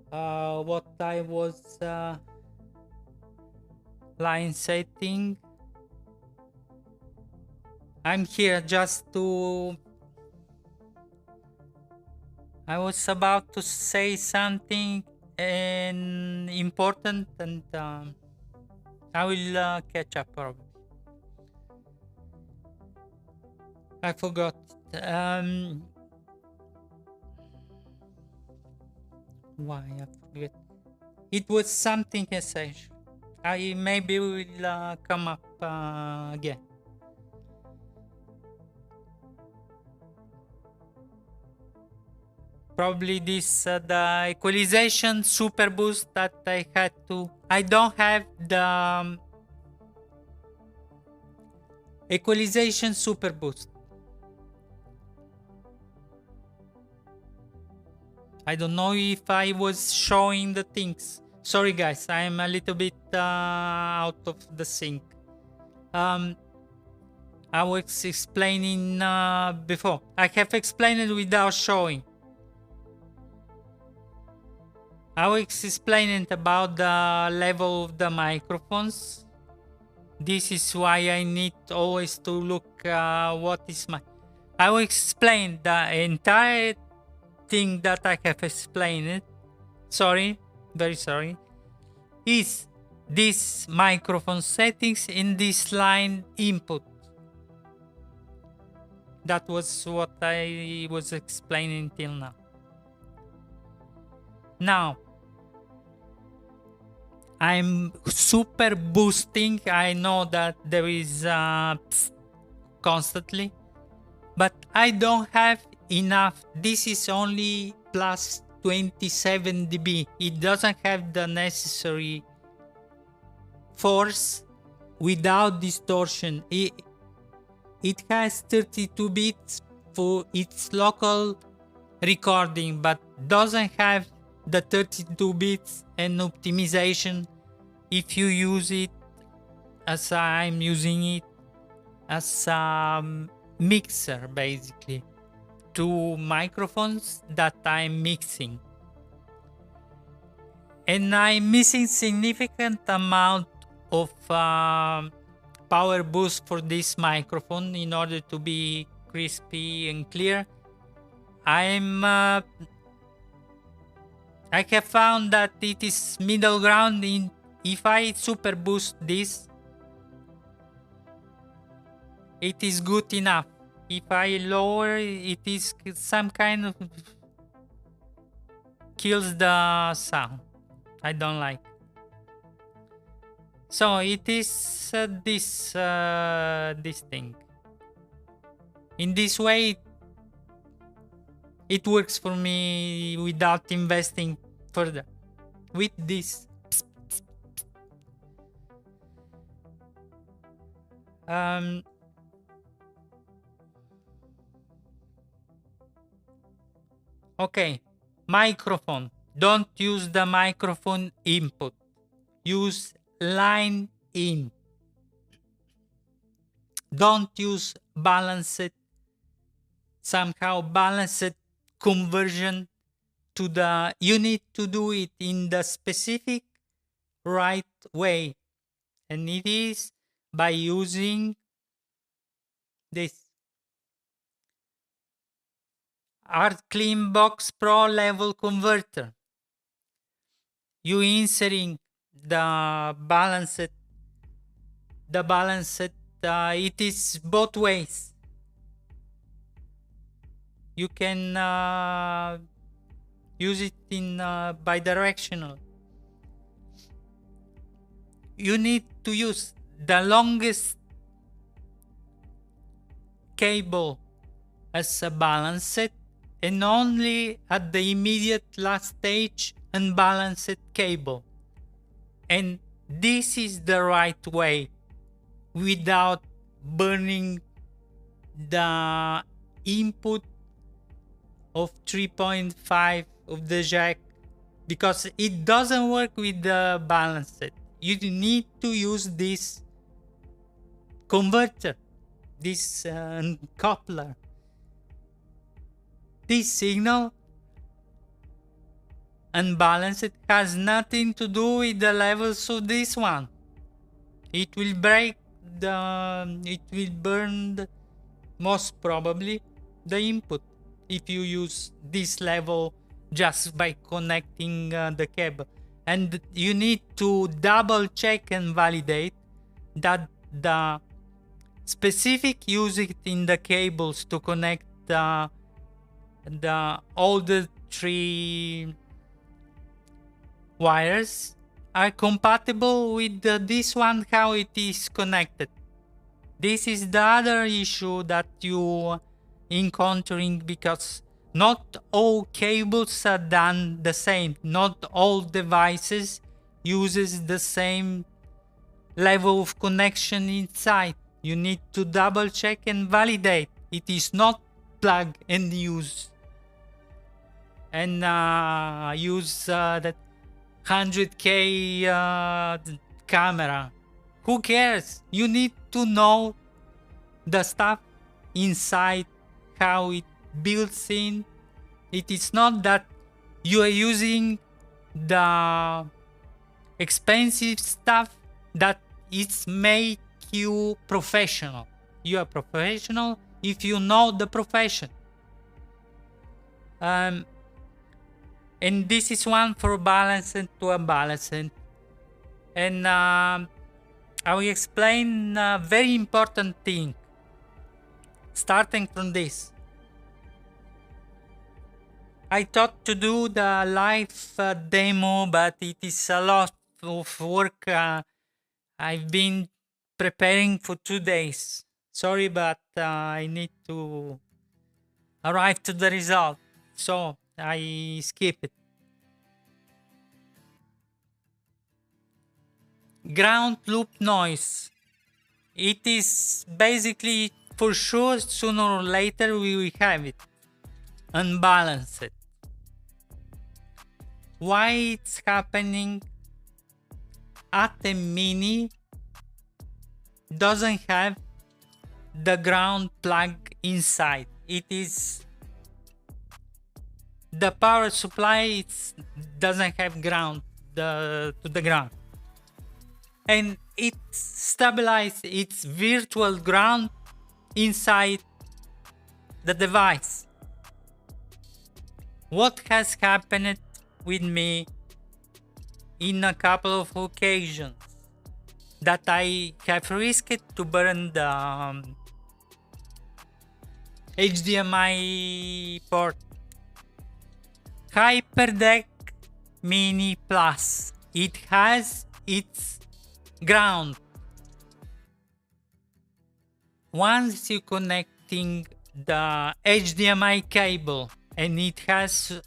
what I was line setting. I'm here just to, I was about to say something important, and I will catch up probably. I forgot. Why I forget? It was something essential. I maybe will come up again. Probably this the equalization super boost that I had to. I don't have the equalization super boost. I don't know if I was showing the things. Sorry guys, I'm a little bit out of the sync. I was explaining before. I have explained it without showing. I was explaining about the level of the microphones. This is why I need always to look what is my... I will explain the entire thing that I have explained. Sorry, very sorry. Is this microphone settings in this line input. That was what I was explaining till now. Now, I'm super boosting. I know that there is constantly, but I don't have enough. This is only plus 27 dB. It doesn't have the necessary force without distortion. It has 32 bits for its local recording, but doesn't have the 32 bits and optimization if you use it as I'm using it as a mixer, basically, two microphones that I'm mixing. And I'm missing significant amount of power boost for this microphone in order to be crispy and clear. I have found that it is middle ground. In if I super boost this, it is good enough. If I lower, it is some kind of kills the sound. I don't like. So it is this thing. In this way, it works for me without investing further. With this, okay, microphone. Don't use the microphone input. Use line in. Don't use balanced, somehow balanced conversion to the... You need to do it in the specific right way. And it is by using this Art Clean Box Pro level converter. You inserting the balanced, it is both ways. You can use it in bidirectional. You need to use the longest cable as a balanced, and only at the immediate last stage unbalanced cable. And this is the right way without burning the input of 3.5 of the jack, because it doesn't work with the balanced. You need to use this converter, this coupler. This signal unbalanced has nothing to do with the levels of this one. It will break it will burn most probably the input if you use this level just by connecting the cable. And you need to double check and validate that the specific used in the cables to connect all the three wires are compatible with this one, how it is connected. This is the other issue that you encountering, because not all cables are done the same. Not all devices uses the same level of connection inside. You need to double check and validate. It is not plug and use. And use that 100K camera. Who cares? You need to know the stuff inside, how it builds in. It is not that you are using the expensive stuff that it's make you professional. You are professional if you know the profession. And this is one for balanced to unbalanced. And I will explain a very important thing. Starting from this. I thought to do the live demo, but it is a lot of work. I've been preparing for 2 days. Sorry, but I need to arrive to the result. So I skip it. Ground loop noise. It is basically for sure sooner or later we will have it. Unbalanced. Why it's happening? Atem Mini doesn't have the ground plug inside. It is the power supply. It doesn't have ground to the ground, and it stabilizes its virtual ground inside the device. What has happened with me in a couple of occasions that I have risked to burn the HDMI port. HyperDeck Mini Plus. It has its ground. Once you connecting the HDMI cable and it has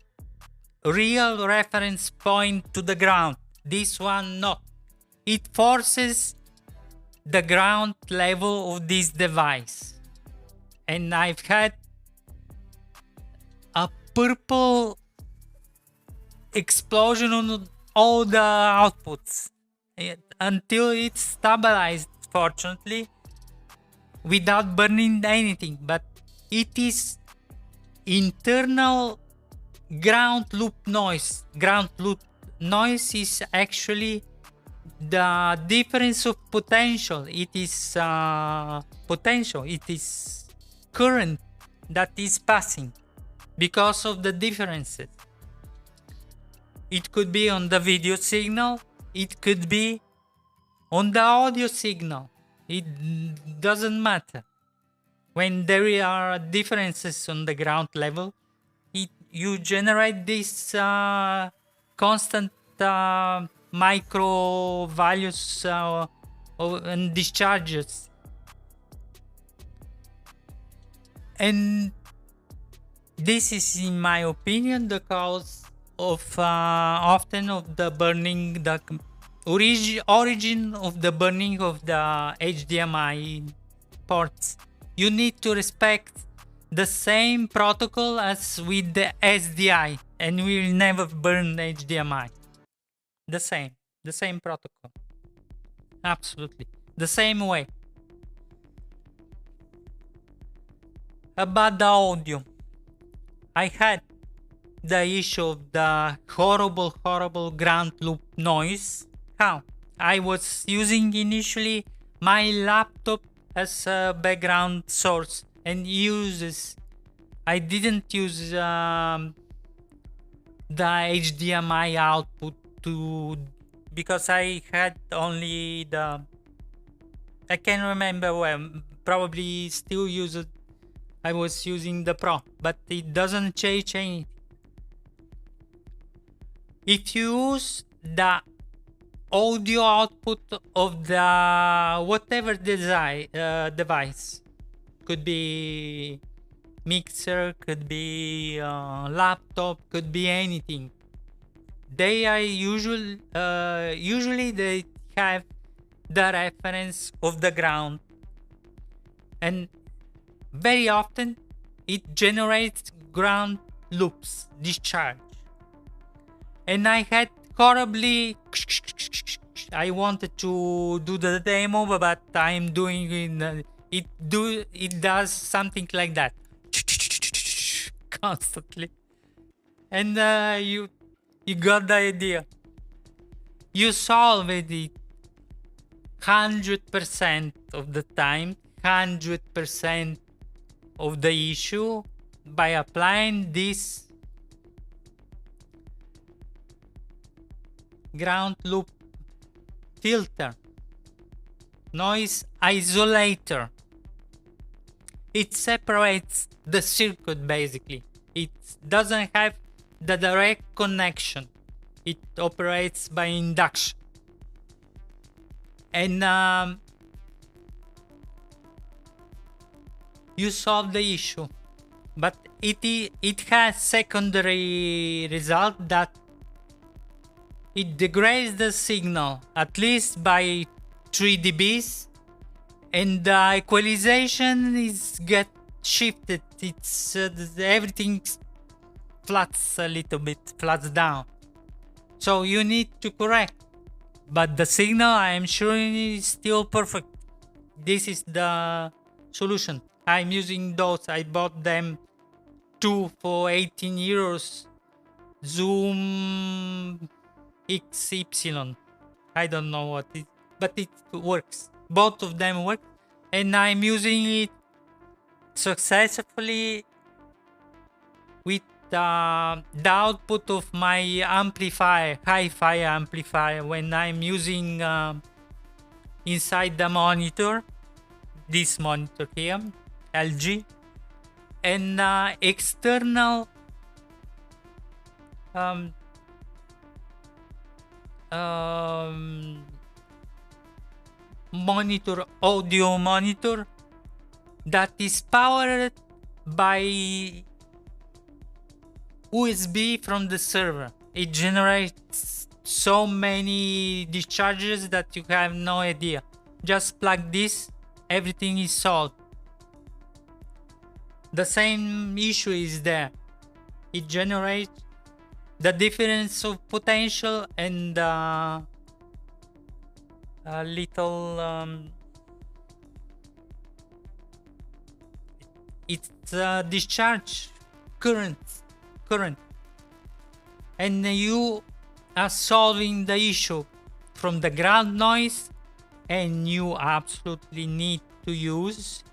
real reference point to the ground, this one not. It forces the ground level of this device. And I've had a purple explosion on all the outputs until it's stabilized, fortunately, without burning anything. But it is internal ground loop noise. Ground loop noise is actually the difference of potential. It is potential. It is current that is passing because of the differences. It could be on the video signal. It could be on the audio signal. It doesn't matter. When there are differences on the ground level, you generate this constant micro values and discharges. And this is, in my opinion, the cause of often of the burning, the origin of the burning of the HDMI ports. You need to respect the same protocol as with the SDI, and we will never burn HDMI. The same protocol. Absolutely. The same way. About the audio, I had the issue of the horrible ground loop noise. How? I was using initially my laptop as a background source and I didn't use the HDMI output because I had only I can't remember when, probably still I was using the Pro, but it doesn't change anything. If you use the audio output of the whatever device. Could be mixer, could be laptop, could be anything. They are usually they have the reference of the ground, and very often it generates ground loops, discharge. And I had horribly, I wanted to do the demo, but I'm doing it does something like that constantly. And you got the idea. You solve it 100% of the time, 100% of the issue by applying this ground loop filter, noise isolator. It separates the circuit basically. It doesn't have the direct connection. It operates by induction. And you solve the issue. But it has secondary result that it degrades the signal at least by 3 dBs, and the equalization is get shifted. It's everything flats a little bit, flats down. So you need to correct. But the signal, I am sure, is still perfect. This is the solution. I'm using those. I bought them 2 for 18 euros. Zoom XY. I don't know what it is, but it works. Both of them work, and I'm using it successfully with the output of my amplifier, hi-fi amplifier, when I'm using inside the monitor, this monitor here, LG, and external monitor, audio monitor, that is powered by USB from the server. It generates so many discharges that you have no idea. Just plug this, everything is solved. The same issue is there. It generates the difference of potential and a little it's discharge current, and you are solving the issue from the ground noise, and you absolutely need to use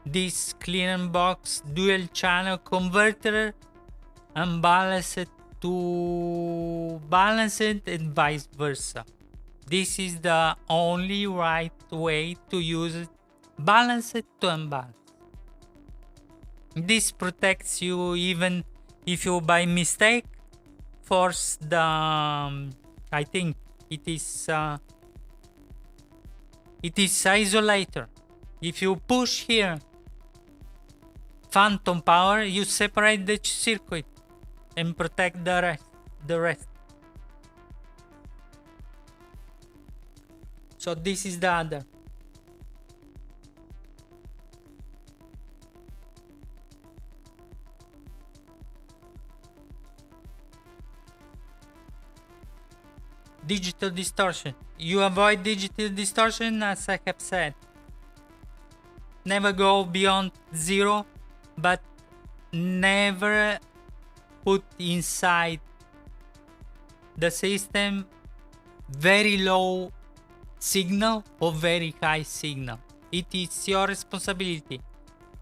this clean box dual channel converter, unbalance it to balance it, and vice versa. This is the only right way to use it. Balance it to unbalance. This protects you even if you by mistake force the I think it is isolator. If you push here phantom power, you separate the circuit and protect the rest. So this is the other. Digital distortion. You avoid digital distortion, as I have said. Never go beyond 0, but never put inside the system very low signal or very high signal. It is your responsibility.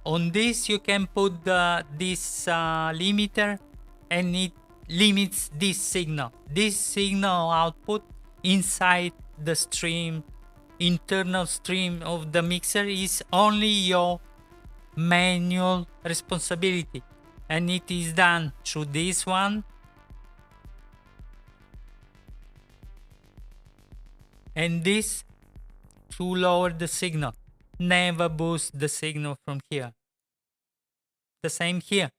On this you can put this limiter, and it limits this signal output inside the stream. Internal stream of the mixer is only your manual responsibility, and it is done through this one And this to lower the signal. Never boost the signal from here. The same here.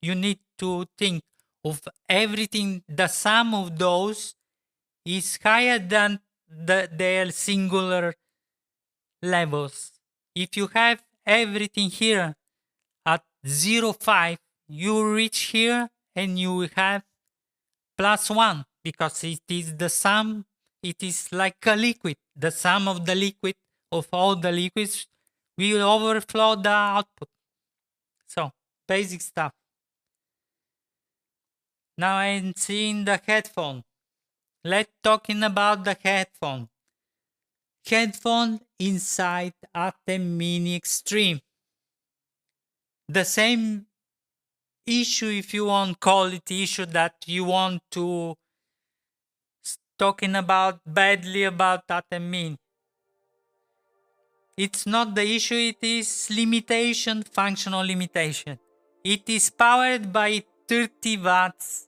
You need to think of everything. The sum of those is higher than their singular levels. If you have everything here at 0.5, you reach here and you will have +1 because it is the sum. It is like a liquid. The sum of the liquid of all the liquids will overflow the output. So, basic stuff. Now I'm seeing the headphone. Let's talking about the headphone. Headphone inside Atem Mini Extreme. The same issue, if you want call it issue, that you want to talking about badly about Atem Mini. It's not the issue, it is limitation, functional limitation. It is powered by 30 watts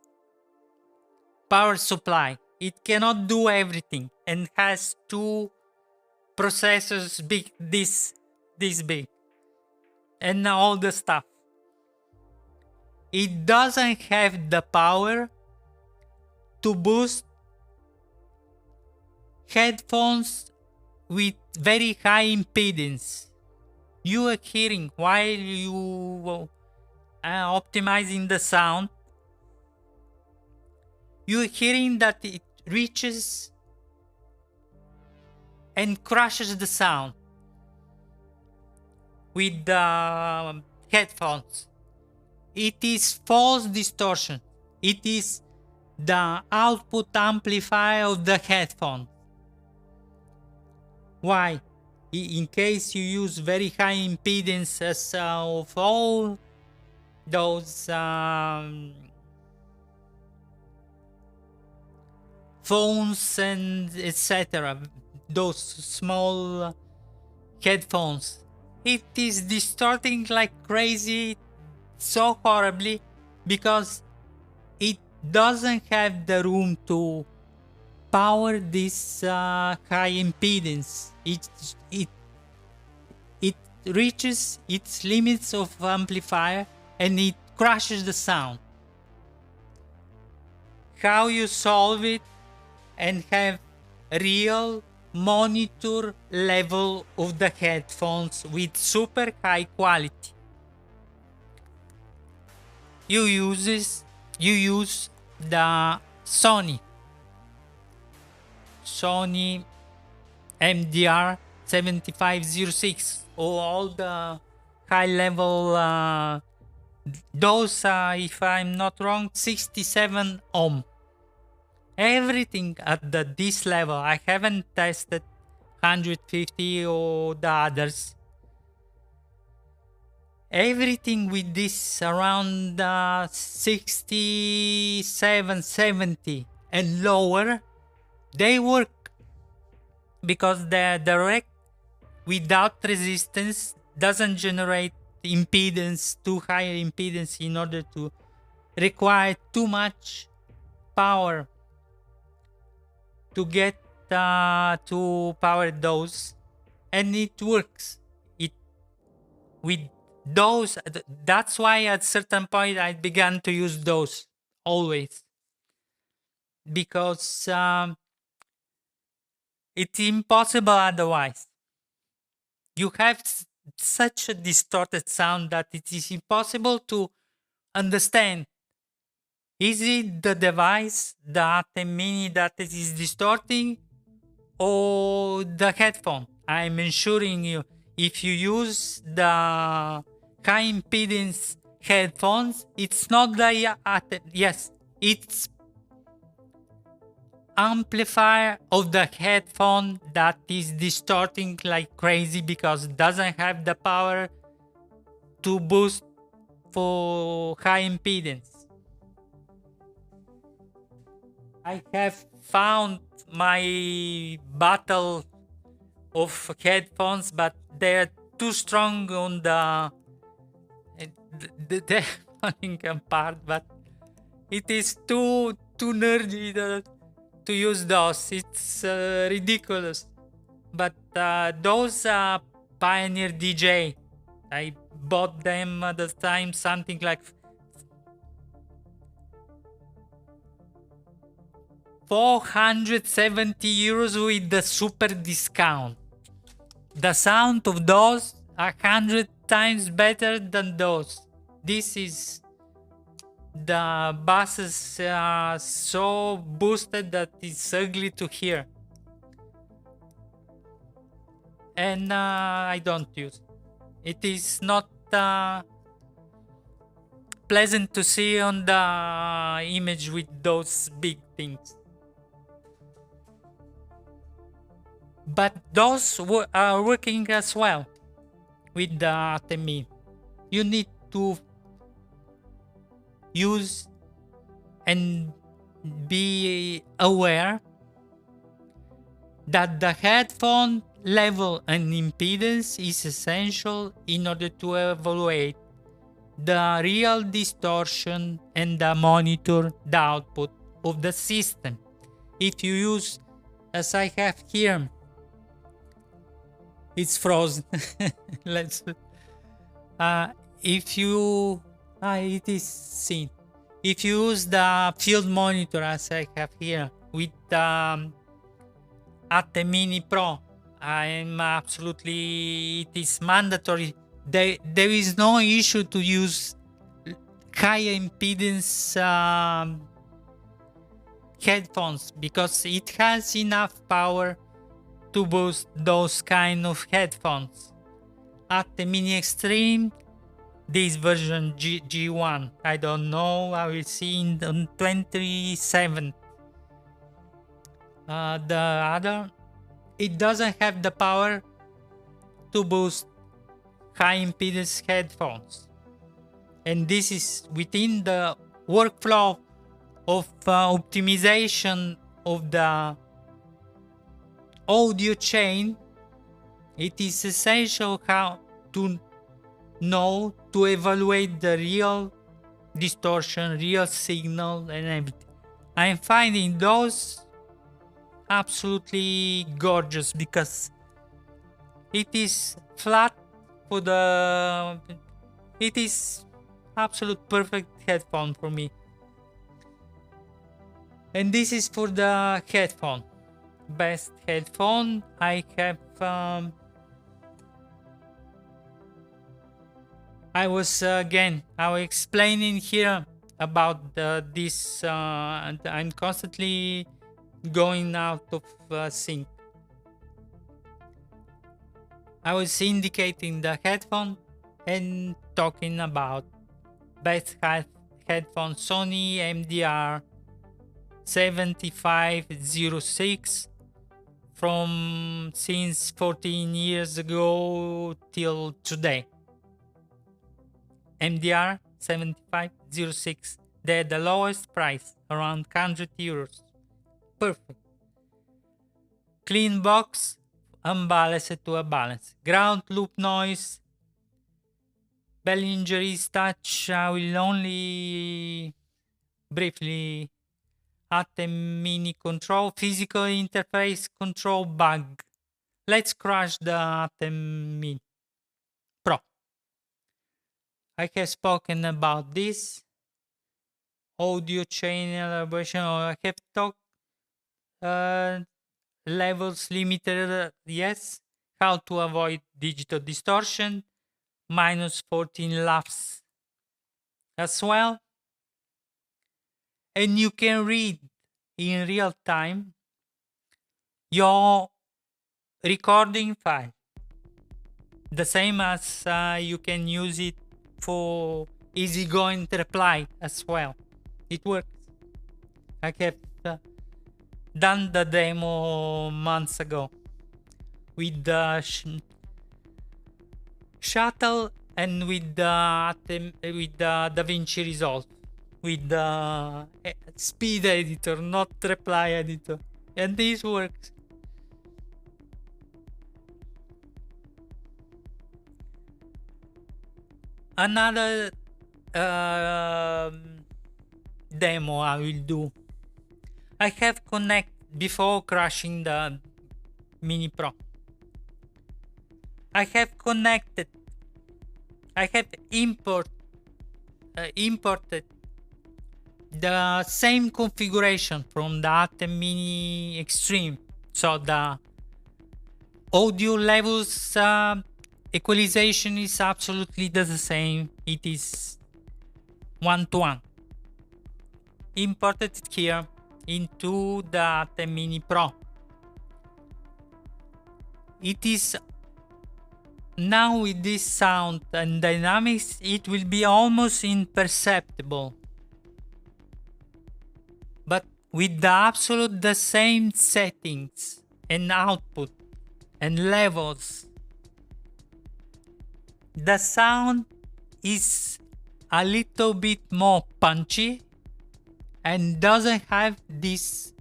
power supply. It cannot do everything and has two processors big this big and all the stuff. It doesn't have the power to boost headphones with very high impedance. You are hearing while you are optimizing the sound, you are hearing that it reaches and crushes the sound with the headphones. It is false distortion. It is the output amplifier of the headphone. Why? In case you use very high impedances of all those phones and etc., those small headphones, it is distorting like crazy, so horribly, because it doesn't have the room to power this high impedance. It reaches its limits of amplifier and it crushes the sound. How you solve it and have real monitor level of the headphones with super high quality? You use the Sony MDR 7506 or all the high level those if I'm not wrong 67 ohm. Everything at this level. I haven't tested 150 or the others. Everything with this around 67, 70 and lower, they work because the direct without resistance doesn't generate impedance, too high impedance in order to require too much power to get to power those, and it works. It with those. That's why at certain point I began to use those always, because it's impossible otherwise. You have such a distorted sound that it is impossible to understand. Is it the device, the Atem Mini, that it is distorting, or the headphone? I'm ensuring you, if you use the high impedance headphones, it's not the Atem. Yes, it's amplifier of the headphone that is distorting like crazy because it doesn't have the power to boost for high impedance. I have found my battle of headphones, but they're too strong on the falling apart. But it is too nerdy. to use those. It's ridiculous. But those Pioneer DJ, I bought them at the time something like 470 euros with the super discount. The sound of those are 100 times better than those. This is, the basses are so boosted that it's ugly to hear. And I don't use it. It is not pleasant to see on the image with those big things. But those are working as well with the Atem. You need to use and be aware that the headphone level and impedance is essential in order to evaluate the real distortion and monitor the output of the system. If you use, as I have here, it's frozen. Let's. If you, it is seen. If you use the field monitor, as I have here, with Atem Mini Pro, I'm absolutely. It is mandatory. There is no issue to use high impedance headphones because it has enough power to boost those kind of headphones. Atem Mini Extreme, this version G1, I don't know, I will see in the 27th. The other, it doesn't have the power to boost high impedance headphones, and this is within the workflow of optimization of the audio chain. It is essential how to know to evaluate the real distortion, real signal, and everything. I'm finding those absolutely gorgeous because it is flat for the. It is absolute perfect headphone for me. And this is for the headphone. Best headphone I have. I was explaining here about this. I'm constantly going out of sync. I was indicating the headphone and talking about best headphone Sony MDR 7506 from since 14 years ago till today. MDR 7506. They're the lowest price, around 100 euros. Perfect. Clean box, unbalanced to a balance. Ground loop noise. Bellinger's touch. I will only briefly. Atem Mini control. Physical interface control bug. Let's crash the Atem Mini Pro. I have spoken about this. Audio chain elaboration. I have talked levels limited, yes. How to avoid digital distortion. Minus 14 laughs as well. And you can read in real time your recording file. The same as you can use it for easygoing reply as well. It works. I have done the demo months ago with the shuttle and with the DaVinci Resolve, with the speed editor, not reply editor, and this works. Another demo I will do. I have connected before crashing the Mini Pro. I have imported the same configuration from the Atem Mini Extreme. So the audio levels equalization is absolutely the same. It is 1:1. Imported it here into the Atem Mini Pro. It is now with this sound and dynamics, it will be almost imperceptible. But with the same settings and output and levels, the sound is a little bit more punchy and doesn't have this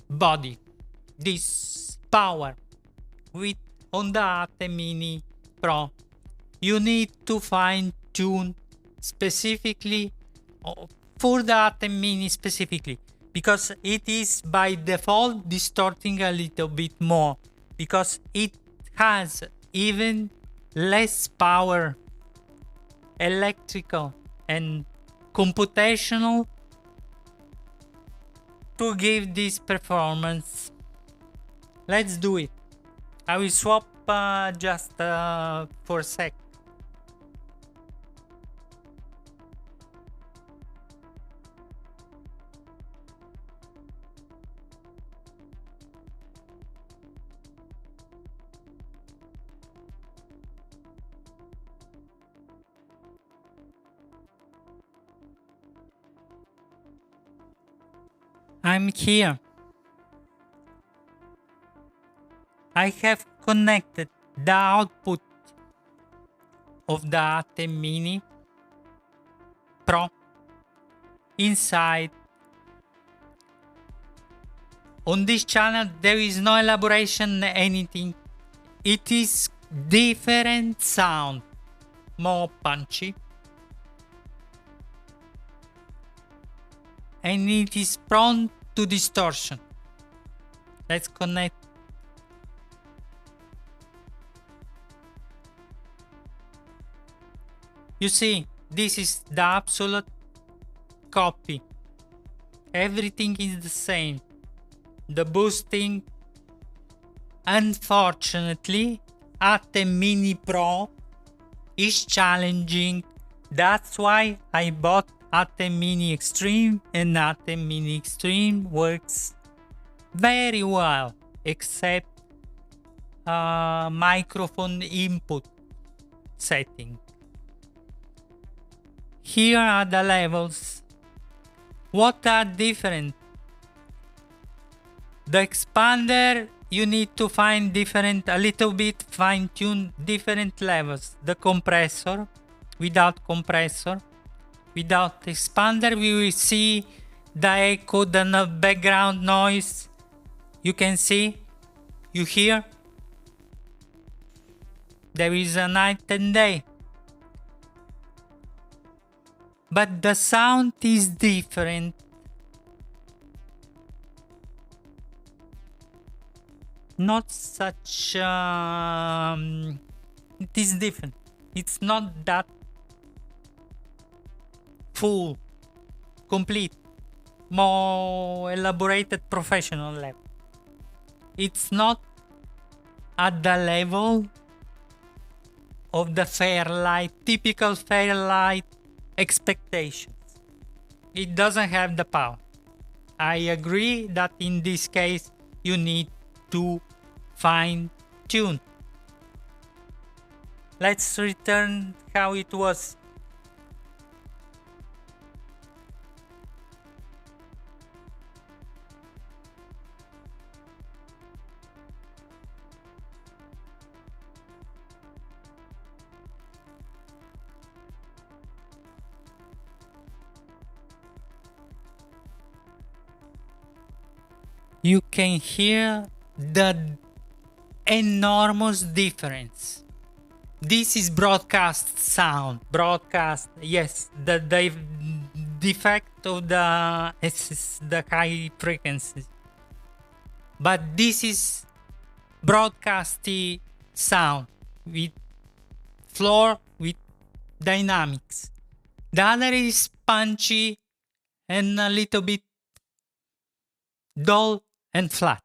body, this power. With on the Atem Mini Pro, you need to fine tune specifically for the Atem Mini specifically, because it is by default distorting a little bit more, because it has even less power, electrical and computational, to give this performance. Let's do it. I will swap just for a sec. I'm here. I have connected the output of the Atem Mini Pro inside. On this channel there is no elaboration, anything. It is different sound, more punchy, and it is prone to distortion. Let's connect. You see, this is the absolute copy. Everything is the same. The boosting, unfortunately, Atem Mini Pro is challenging. That's why I bought Atem Mini Extreme, and Atem Mini Extreme works very well, except microphone input setting. Here are the levels. What are different? The expander, you need to find different, a little bit fine tune different levels. The compressor, without compressor, without expander, we will see the echo, the background noise. You can see, you hear. There is a night and day. But the sound is different. Not such... it is different. It's not that full, complete, more elaborated professional level. It's not at the level of the Fairlight, typical Fairlight expectations. It doesn't have the power. I agree that in this case you need to fine tune. Let's return how it was. You can hear the enormous difference. This is broadcast sound. Broadcast, yes. The defect of the high frequencies. but this is broadcasty sound with floor with dynamics. The other is punchy and a little bit dull and flat.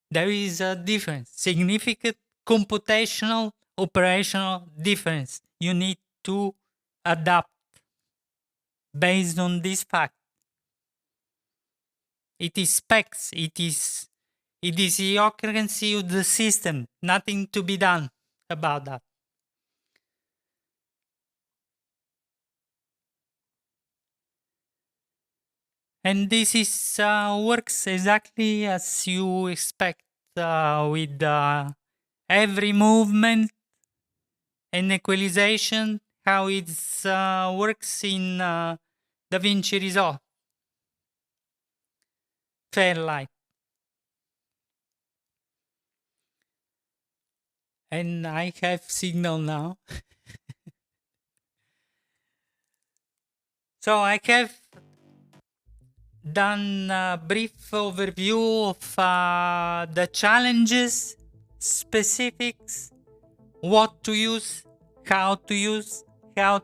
There is a difference, significant computational operational difference. You need to adapt based on this fact. It is specs, it is the occurrency of the system, nothing to be done about that. And this is works exactly as you expect with every movement and equalization, how it works in DaVinci Resolve. Fairlight. And I have signal now. So I have done a brief overview of the challenges, specifics, what to use, how to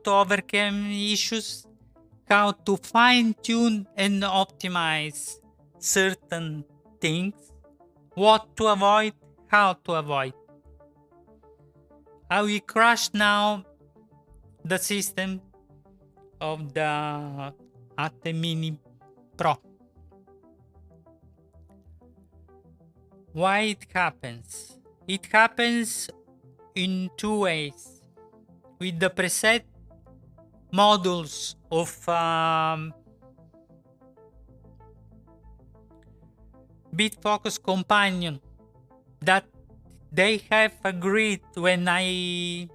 overcome issues, how to fine-tune and optimize certain things, what to avoid, how to avoid. I will crash now the system of the Atem Mini Pro. Why it happens? It happens in two ways. With the preset modules of BitFocus Companion that they have agreed when I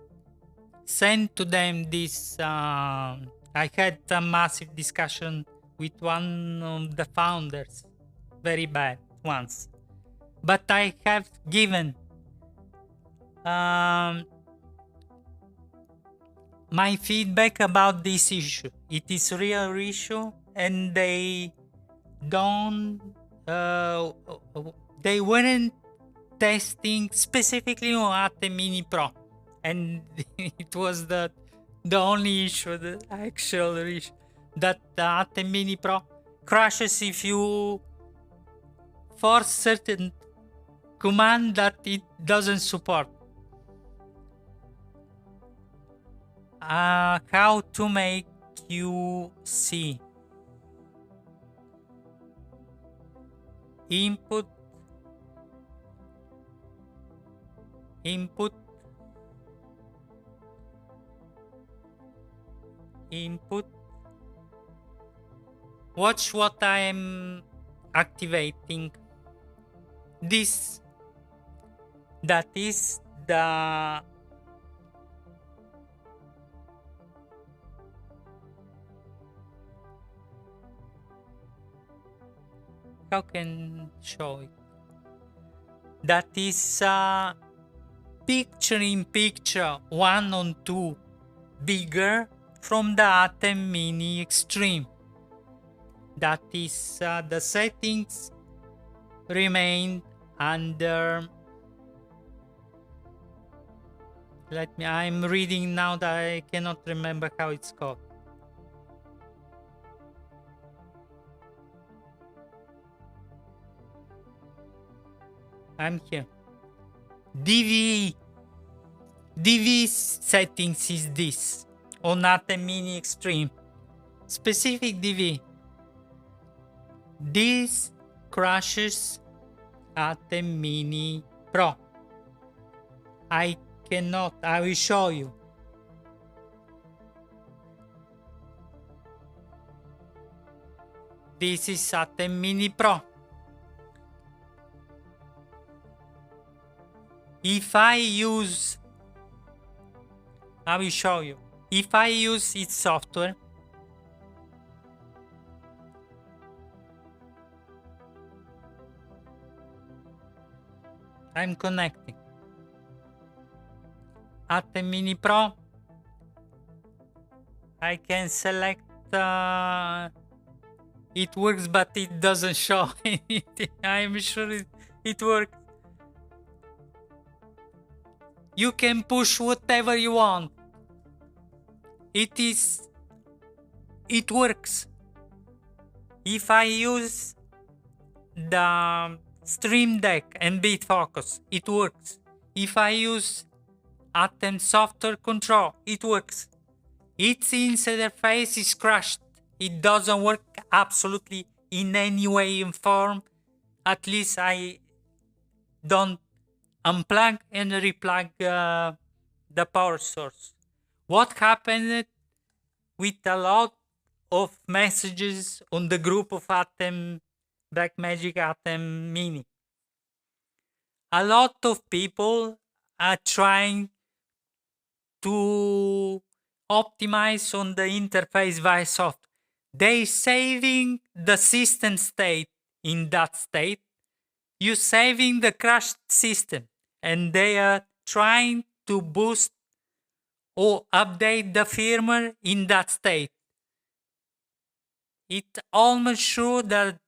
sent to them this. I had a massive discussion with one of the founders, very bad once, but I have given my feedback about this issue. It is a real issue, and they don't. They weren't testing specifically on Atem Mini Pro, and it was the only issue, the actual issue, that the Atem Mini Pro crashes if you force certain command that it doesn't support. How to make you see input watch what I am activating. This, that is the how can show it? That is picture in picture 1 on 2 bigger from the Atem Mini Extreme. That is the settings remain under. I'm reading now that I cannot remember how it's called. I'm here. DV settings is this on Atem Mini Extreme. Specific DV. This crashes Atem Mini Pro. I cannot. I will show you. This is Atem Mini Pro. If I use, I will show you. If I use its software, I'm connecting. Atem Mini Pro, I can select It works, but it doesn't show anything. I'm sure it works. You can push whatever you want. It works. If I use the Stream Deck and BitFocus, it works. If I use Atem software control, it works. Its interface is crashed. It doesn't work absolutely in any way and form. At least I don't unplug and replug the power source. What happened with a lot of messages on the group of Atem, Blackmagic Atem Mini? A lot of people are trying to optimize on the interface via software. They saving the system state in that state. You saving the crashed system, and they are trying to boost or update the firmware in that state. It almost sure that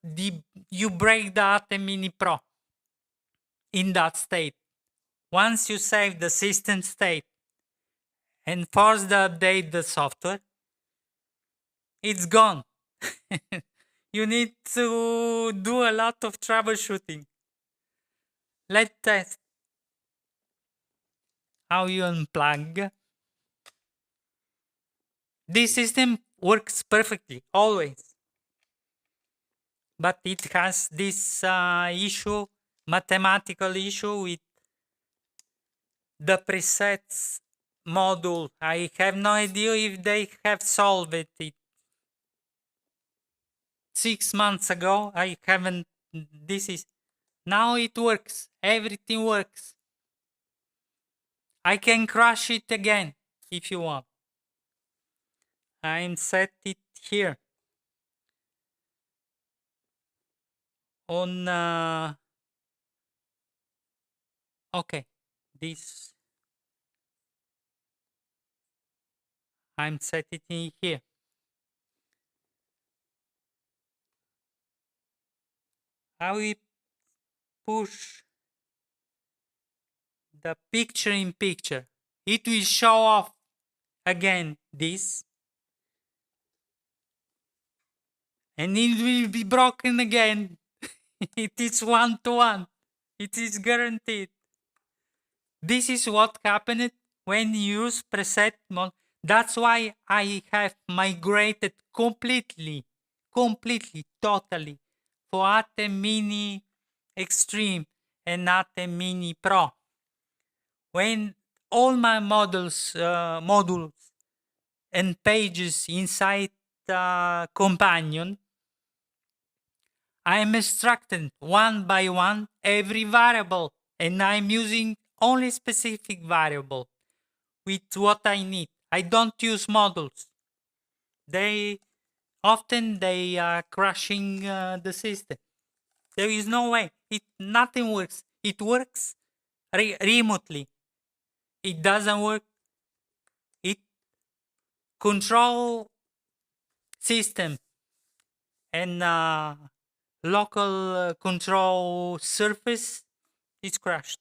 you break the Atem Mini Pro in that state. Once you save the system state and force the update the software, it's gone. You need to do a lot of troubleshooting. Let's test how you unplug. This system works perfectly, always. But it has this issue, mathematical issue with the presets module. I have no idea if they have solved it. 6 months ago, I haven't. Now it works. Everything works. I can crash it again if you want. I'm set it here on okay, this I'm set it in here. I will push the picture in picture. It will show off again this, and it will be broken again. It is 1-to-1. It is guaranteed. This is what happened when you use preset mode. That's why I have migrated completely, totally for Atem Mini Extreme and Atem Mini Pro. When all my modules and pages inside Companion, I'm extracting one by one every variable, and I'm using only specific variable with what I need. I don't use modules. They are crashing the system. There is no way. Nothing works. It works remotely. It doesn't work. It control system and local control surface is crashed.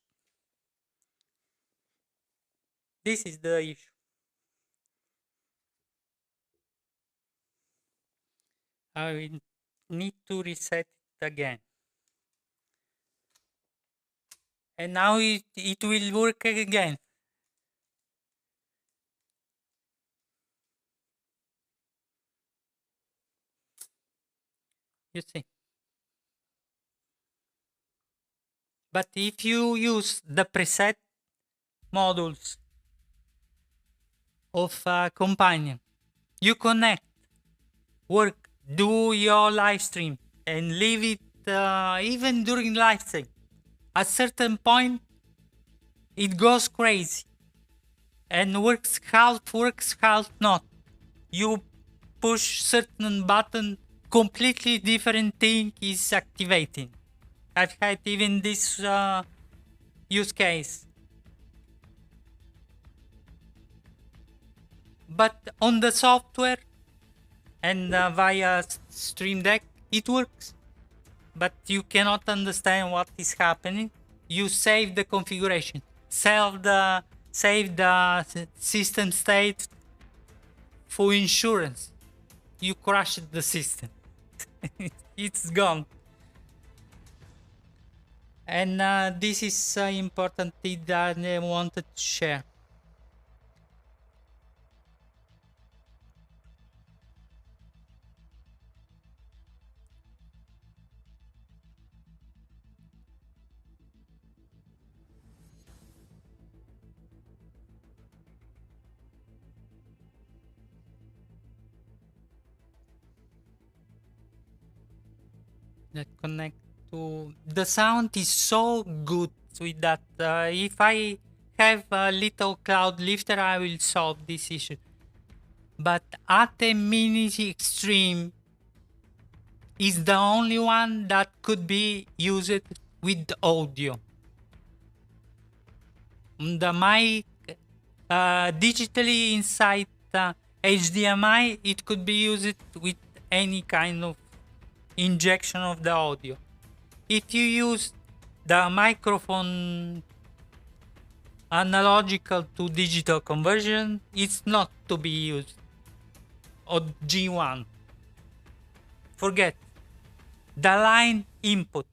This is the issue. I will need to reset it again. And now it will work again. You see. But if you use the preset modules of Companion, you connect, work, do your live stream, and leave it even during live stream. At certain point, it goes crazy and works half, not. You push certain button, completely different thing is activating. I've had even this use case. But on the software and via Stream Deck, it works. But you cannot understand what is happening. You save the configuration, save the system state for insurance. You crushed the system. It's gone. And this is important thing that I wanted to share. That connect to the sound is so good with that. If I have a little cloud lifter, I will solve this issue. But Atem Mini Extreme is the only one that could be used with audio. The mic digitally inside HDMI, it could be used with any kind of injection of the audio. If you use the microphone analogical to digital conversion, it's not to be used. Or G1. Forget. The line input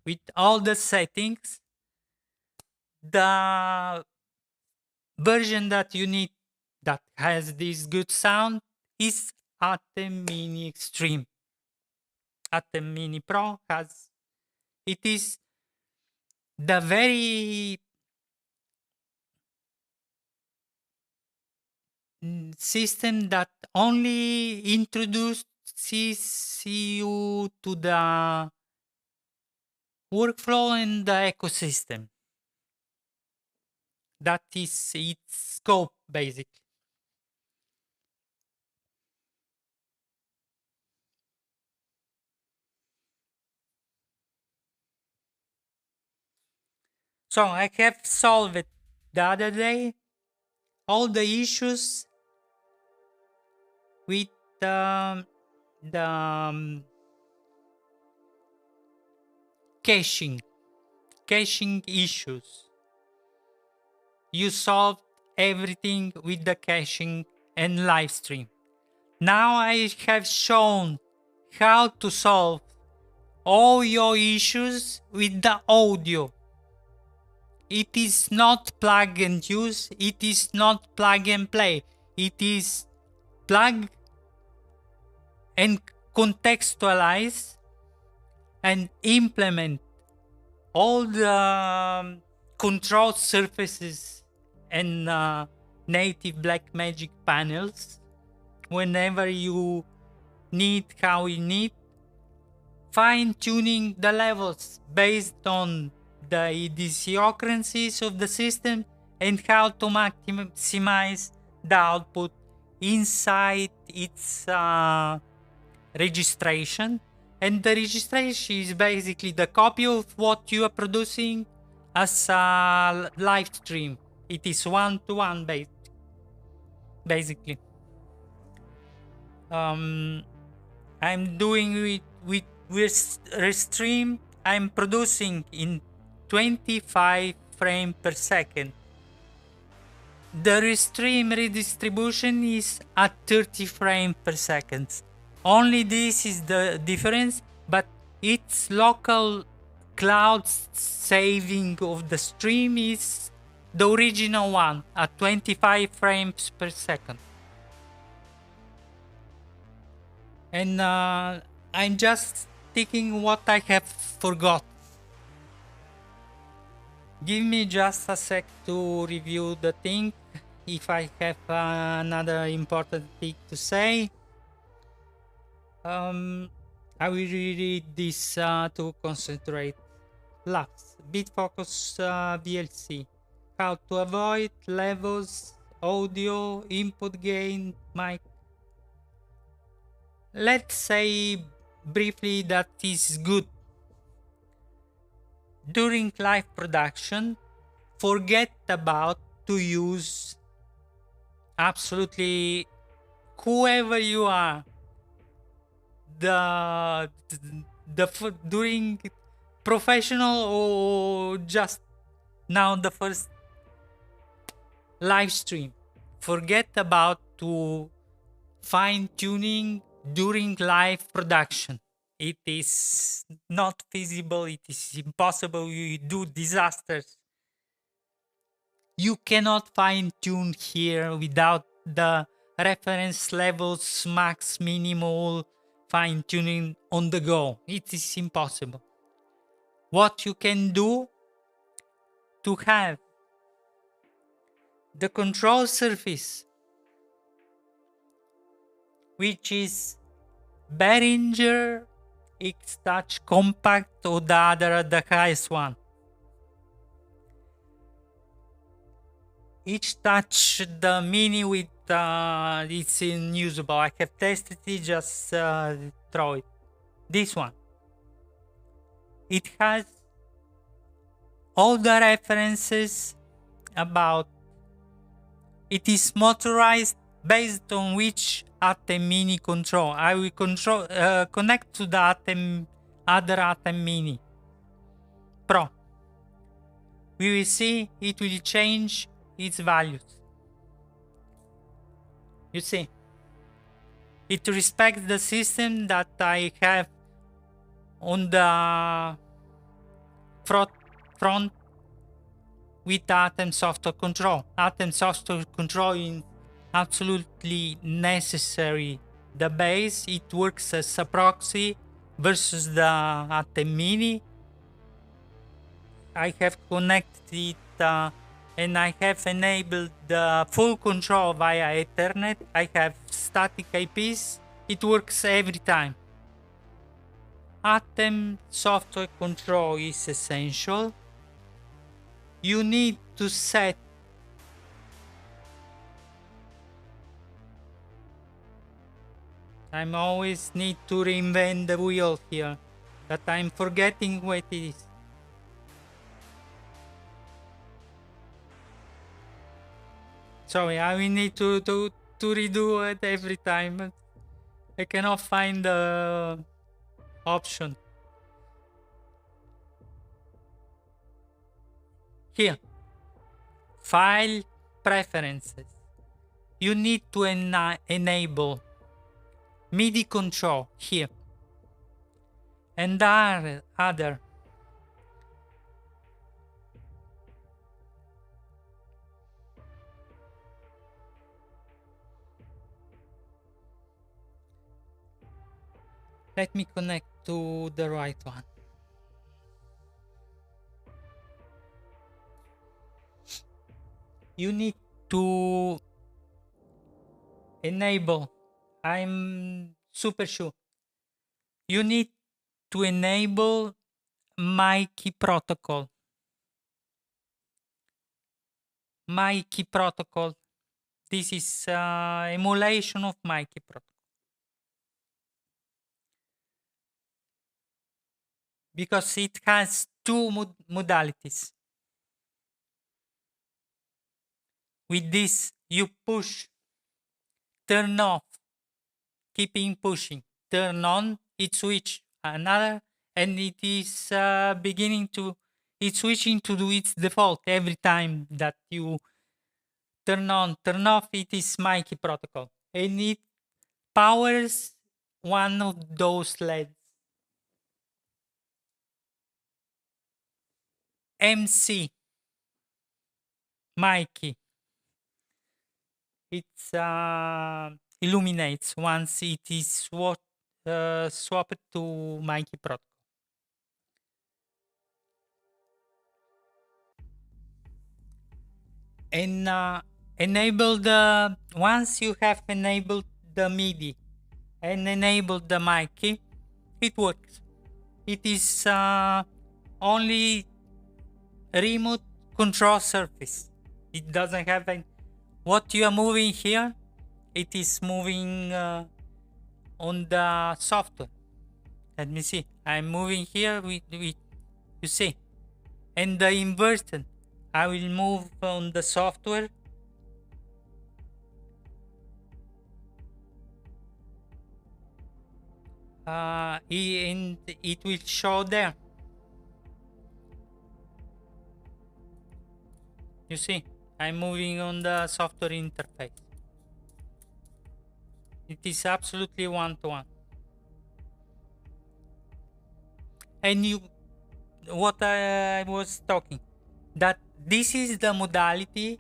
with all the settings, the version that you need that has this good sound is Atem Mini Extreme. Atem Mini Pro has, it is the very system that only introduces you to the workflow and the ecosystem. That is its scope, basically. So I have solved it the other day, all the issues with the caching issues. You solved everything with the caching and live stream. Now I have shown how to solve all your issues with the audio. It is not plug and use, it is not plug and play. It is plug and contextualize and implement all the control surfaces and native Blackmagic panels whenever you need, how you need, fine-tuning the levels based on the idiosyncrasies of the system and how to maximize the output inside its registration. And the registration is basically the copy of what you are producing as a live stream. It is one-to-one basically. I'm doing it with Restream. I'm producing in 25 frames per second. The Restream redistribution is at 30 frames per second. Only this is the difference, but its local cloud saving of the stream is the original one at 25 frames per second. And I'm just thinking what I have forgot. Give me just a sec to review the thing. If I have another important thing to say, I will reread this to concentrate. Lux, Bitfocus VLC. How to avoid levels, audio, input gain, mic. Let's say briefly that is good. During live production, forget about to use absolutely whoever you are. during professional or just now the first live stream. Forget about to fine tuning during live production. It is not feasible. It is impossible. You do disasters. You cannot fine tune here without the reference levels, max, minimal fine tuning on the go. It is impossible. What you can do to have the control surface, which is Behringer X Touch Compact or the highest one. Each touch, the mini with it's unusable. I have tested it, just throw it. This one. It has all the references about. It is motorized based on which Atem Mini control. I will connect to the other Atem Mini Pro. We will see it will change its values. You see, it respects the system that I have on the front with Atem software control. Atem software control is absolutely necessary. The base, it works as a proxy versus the Atem Mini. I have connected it and I have enabled the full control via Ethernet. I have static IPs. It works every time. Atem software control is essential. You need to set I'm always need to reinvent the wheel here, that I'm forgetting what it is. Sorry, I will need to redo it every time. I cannot find the option. Here, file preferences. You need to enable MIDI control here, and other. Let me connect to the right one. You need to enable. I'm super sure. You need to enable my key protocol. My key protocol. This is emulation of my key protocol. Because it has two modalities. With this, you push, turn off, keeping pushing, turn on, it switch another, and it is it's switching to do its default every time that you turn on, turn off. It is my key protocol, and it powers one of those LEDs. MC my key. It illuminates once it is swapped to my key protocol. And once you have enabled the MIDI and enabled the mic key, it works. It is only remote control surface. It doesn't have any. What you are moving here, it is moving on the software. Let me see. I'm moving here with you see, and the inverted. I will move on the software. and it will show there. You see, I'm moving on the software interface. It is absolutely one-to-one. And what I was talking, that this is the modality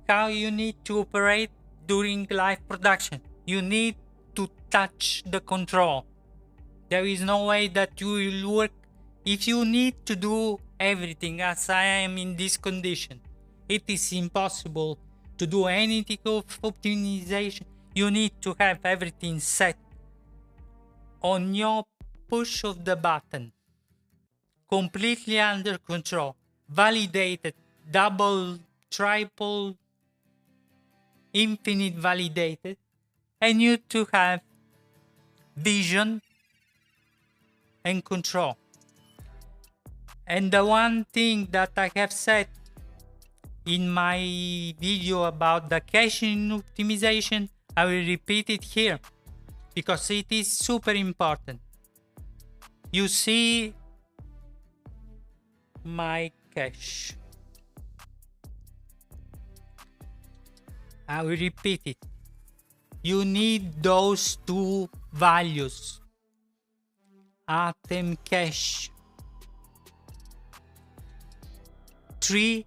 how you need to operate during live production. You need to touch the control. There is no way that you will work if you need to do everything as I am in this condition. It is impossible to do anything of optimization. You need to have everything set on your push of the button, completely under control, validated, double, triple, infinite validated, and you to have vision and control. And the one thing that I have said in my video about the caching optimization, I will repeat it here because it is super important. You see my cache. I will repeat it. You need those two values. Atem cache 3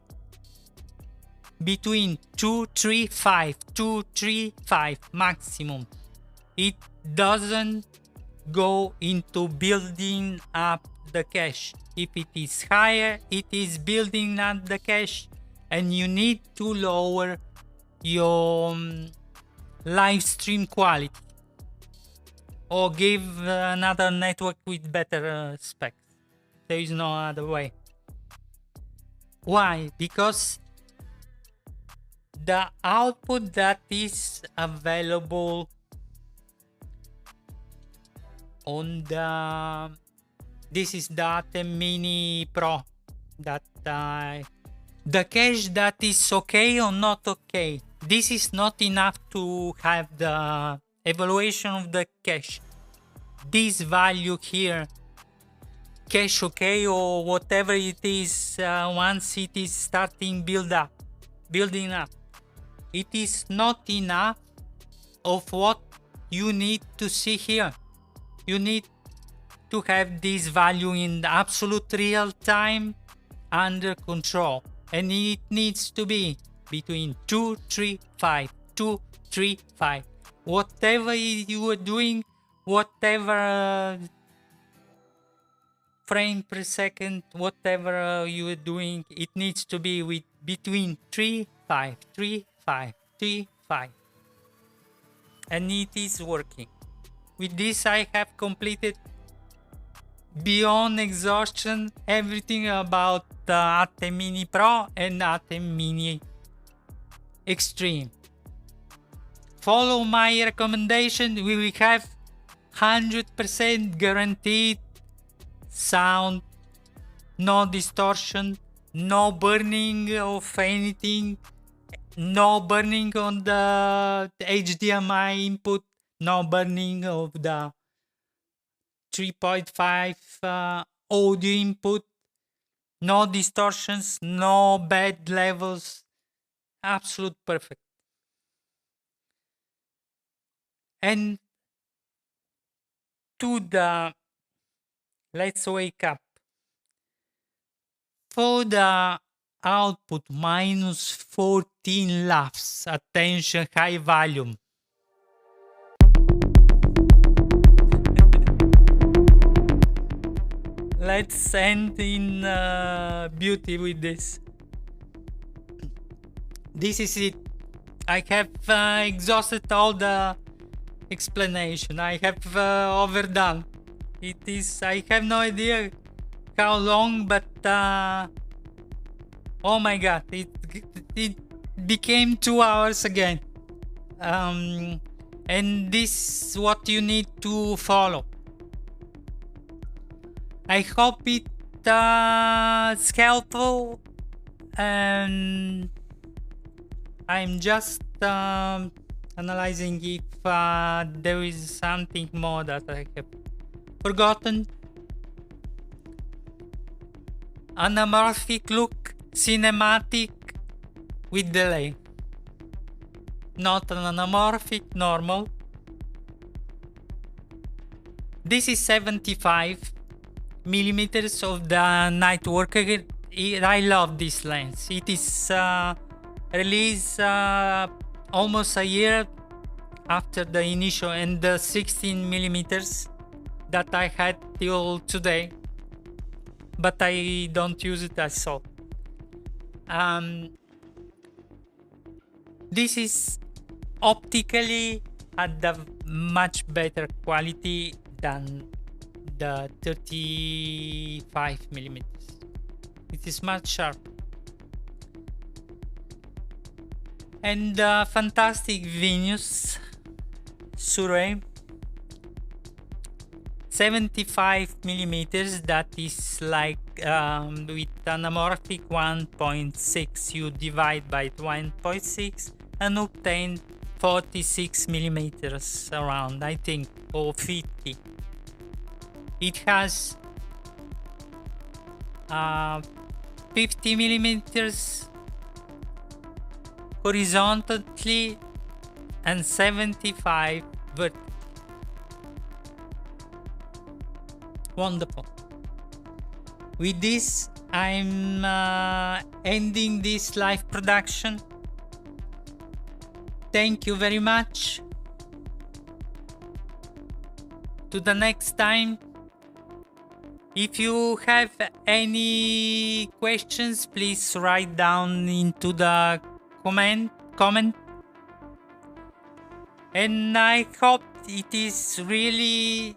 between 235 maximum. It doesn't go into building up the cache. If it is higher, it is building up the cache, and you need to lower your live stream quality or give another network with better specs. There is no other way. Why? Because the output that is available on this is the Atem Mini Pro, that the cache that is okay or not okay. This is not enough to have the evaluation of the cache. This value here, cache okay or whatever it is, once it is starting building up, it is not enough of what you need to see here. You need to have this value in the absolute real time under control, and it needs to be between 235. Whatever you are doing, whatever frame per second, whatever you are doing, it needs to be with between 35, and it is working. With this, I have completed beyond exhaustion everything about the Atem Mini Pro and Atem Mini Extreme. Follow my recommendation. We will have 100% guaranteed sound, no distortion, no burning of anything, no burning on the HDMI input, no burning of the 3.5 audio input, no distortions, no bad levels, absolute perfect. And to the let's wake up. For the output minus 14 laughs, attention, high volume. Let's end in beauty with this. This is it. I have exhausted all the explanation. I have overdone. It is. I have no idea how long, but oh my god, it became 2 hours again. And this is what you need to follow. I hope it's helpful, and I'm just analyzing if there is something more that I have forgotten. Anamorphic look, cinematic with delay. Not an anamorphic, normal. This is 75 millimeters of the Nightworker. I love this lens. It is released almost a year after the initial and the 16 millimeters that I had till today, but I don't use it as all. This is optically at the much better quality than the 35 millimeters. It is much sharper. And fantastic Venus Surrey 75 millimeters, that is like with anamorphic 1.6 you divide by 1.6 and obtain 46 millimeters around, I think, or 50. It has 50 millimeters horizontally and 75 vertically. Wonderful. With this, I'm ending this live production. Thank you very much. To the next time. If you have any questions, please write down into the comment. And I hope it is really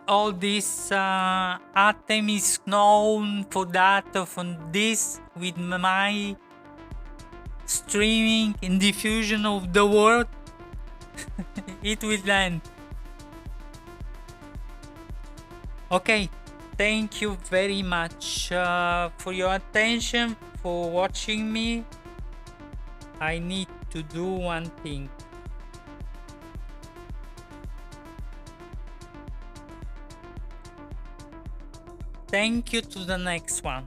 all this Atem is known for that, for this, with my streaming and diffusion of the world. It will end. Okay, thank you very much for your attention, for watching me. I need to do one thing. Thank you, to the next one.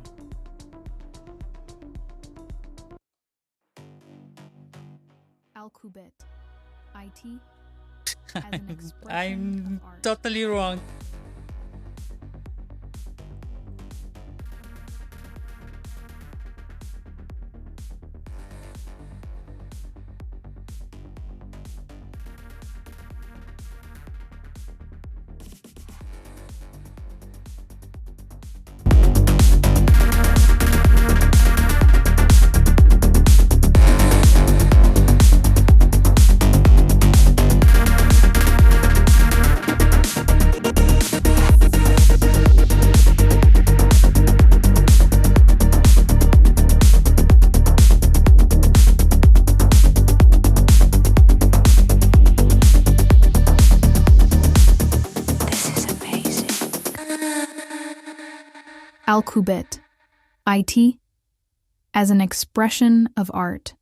Alqubit. IT as an expression I'm of art. totally wrong. Alqubit. IT as an expression of art.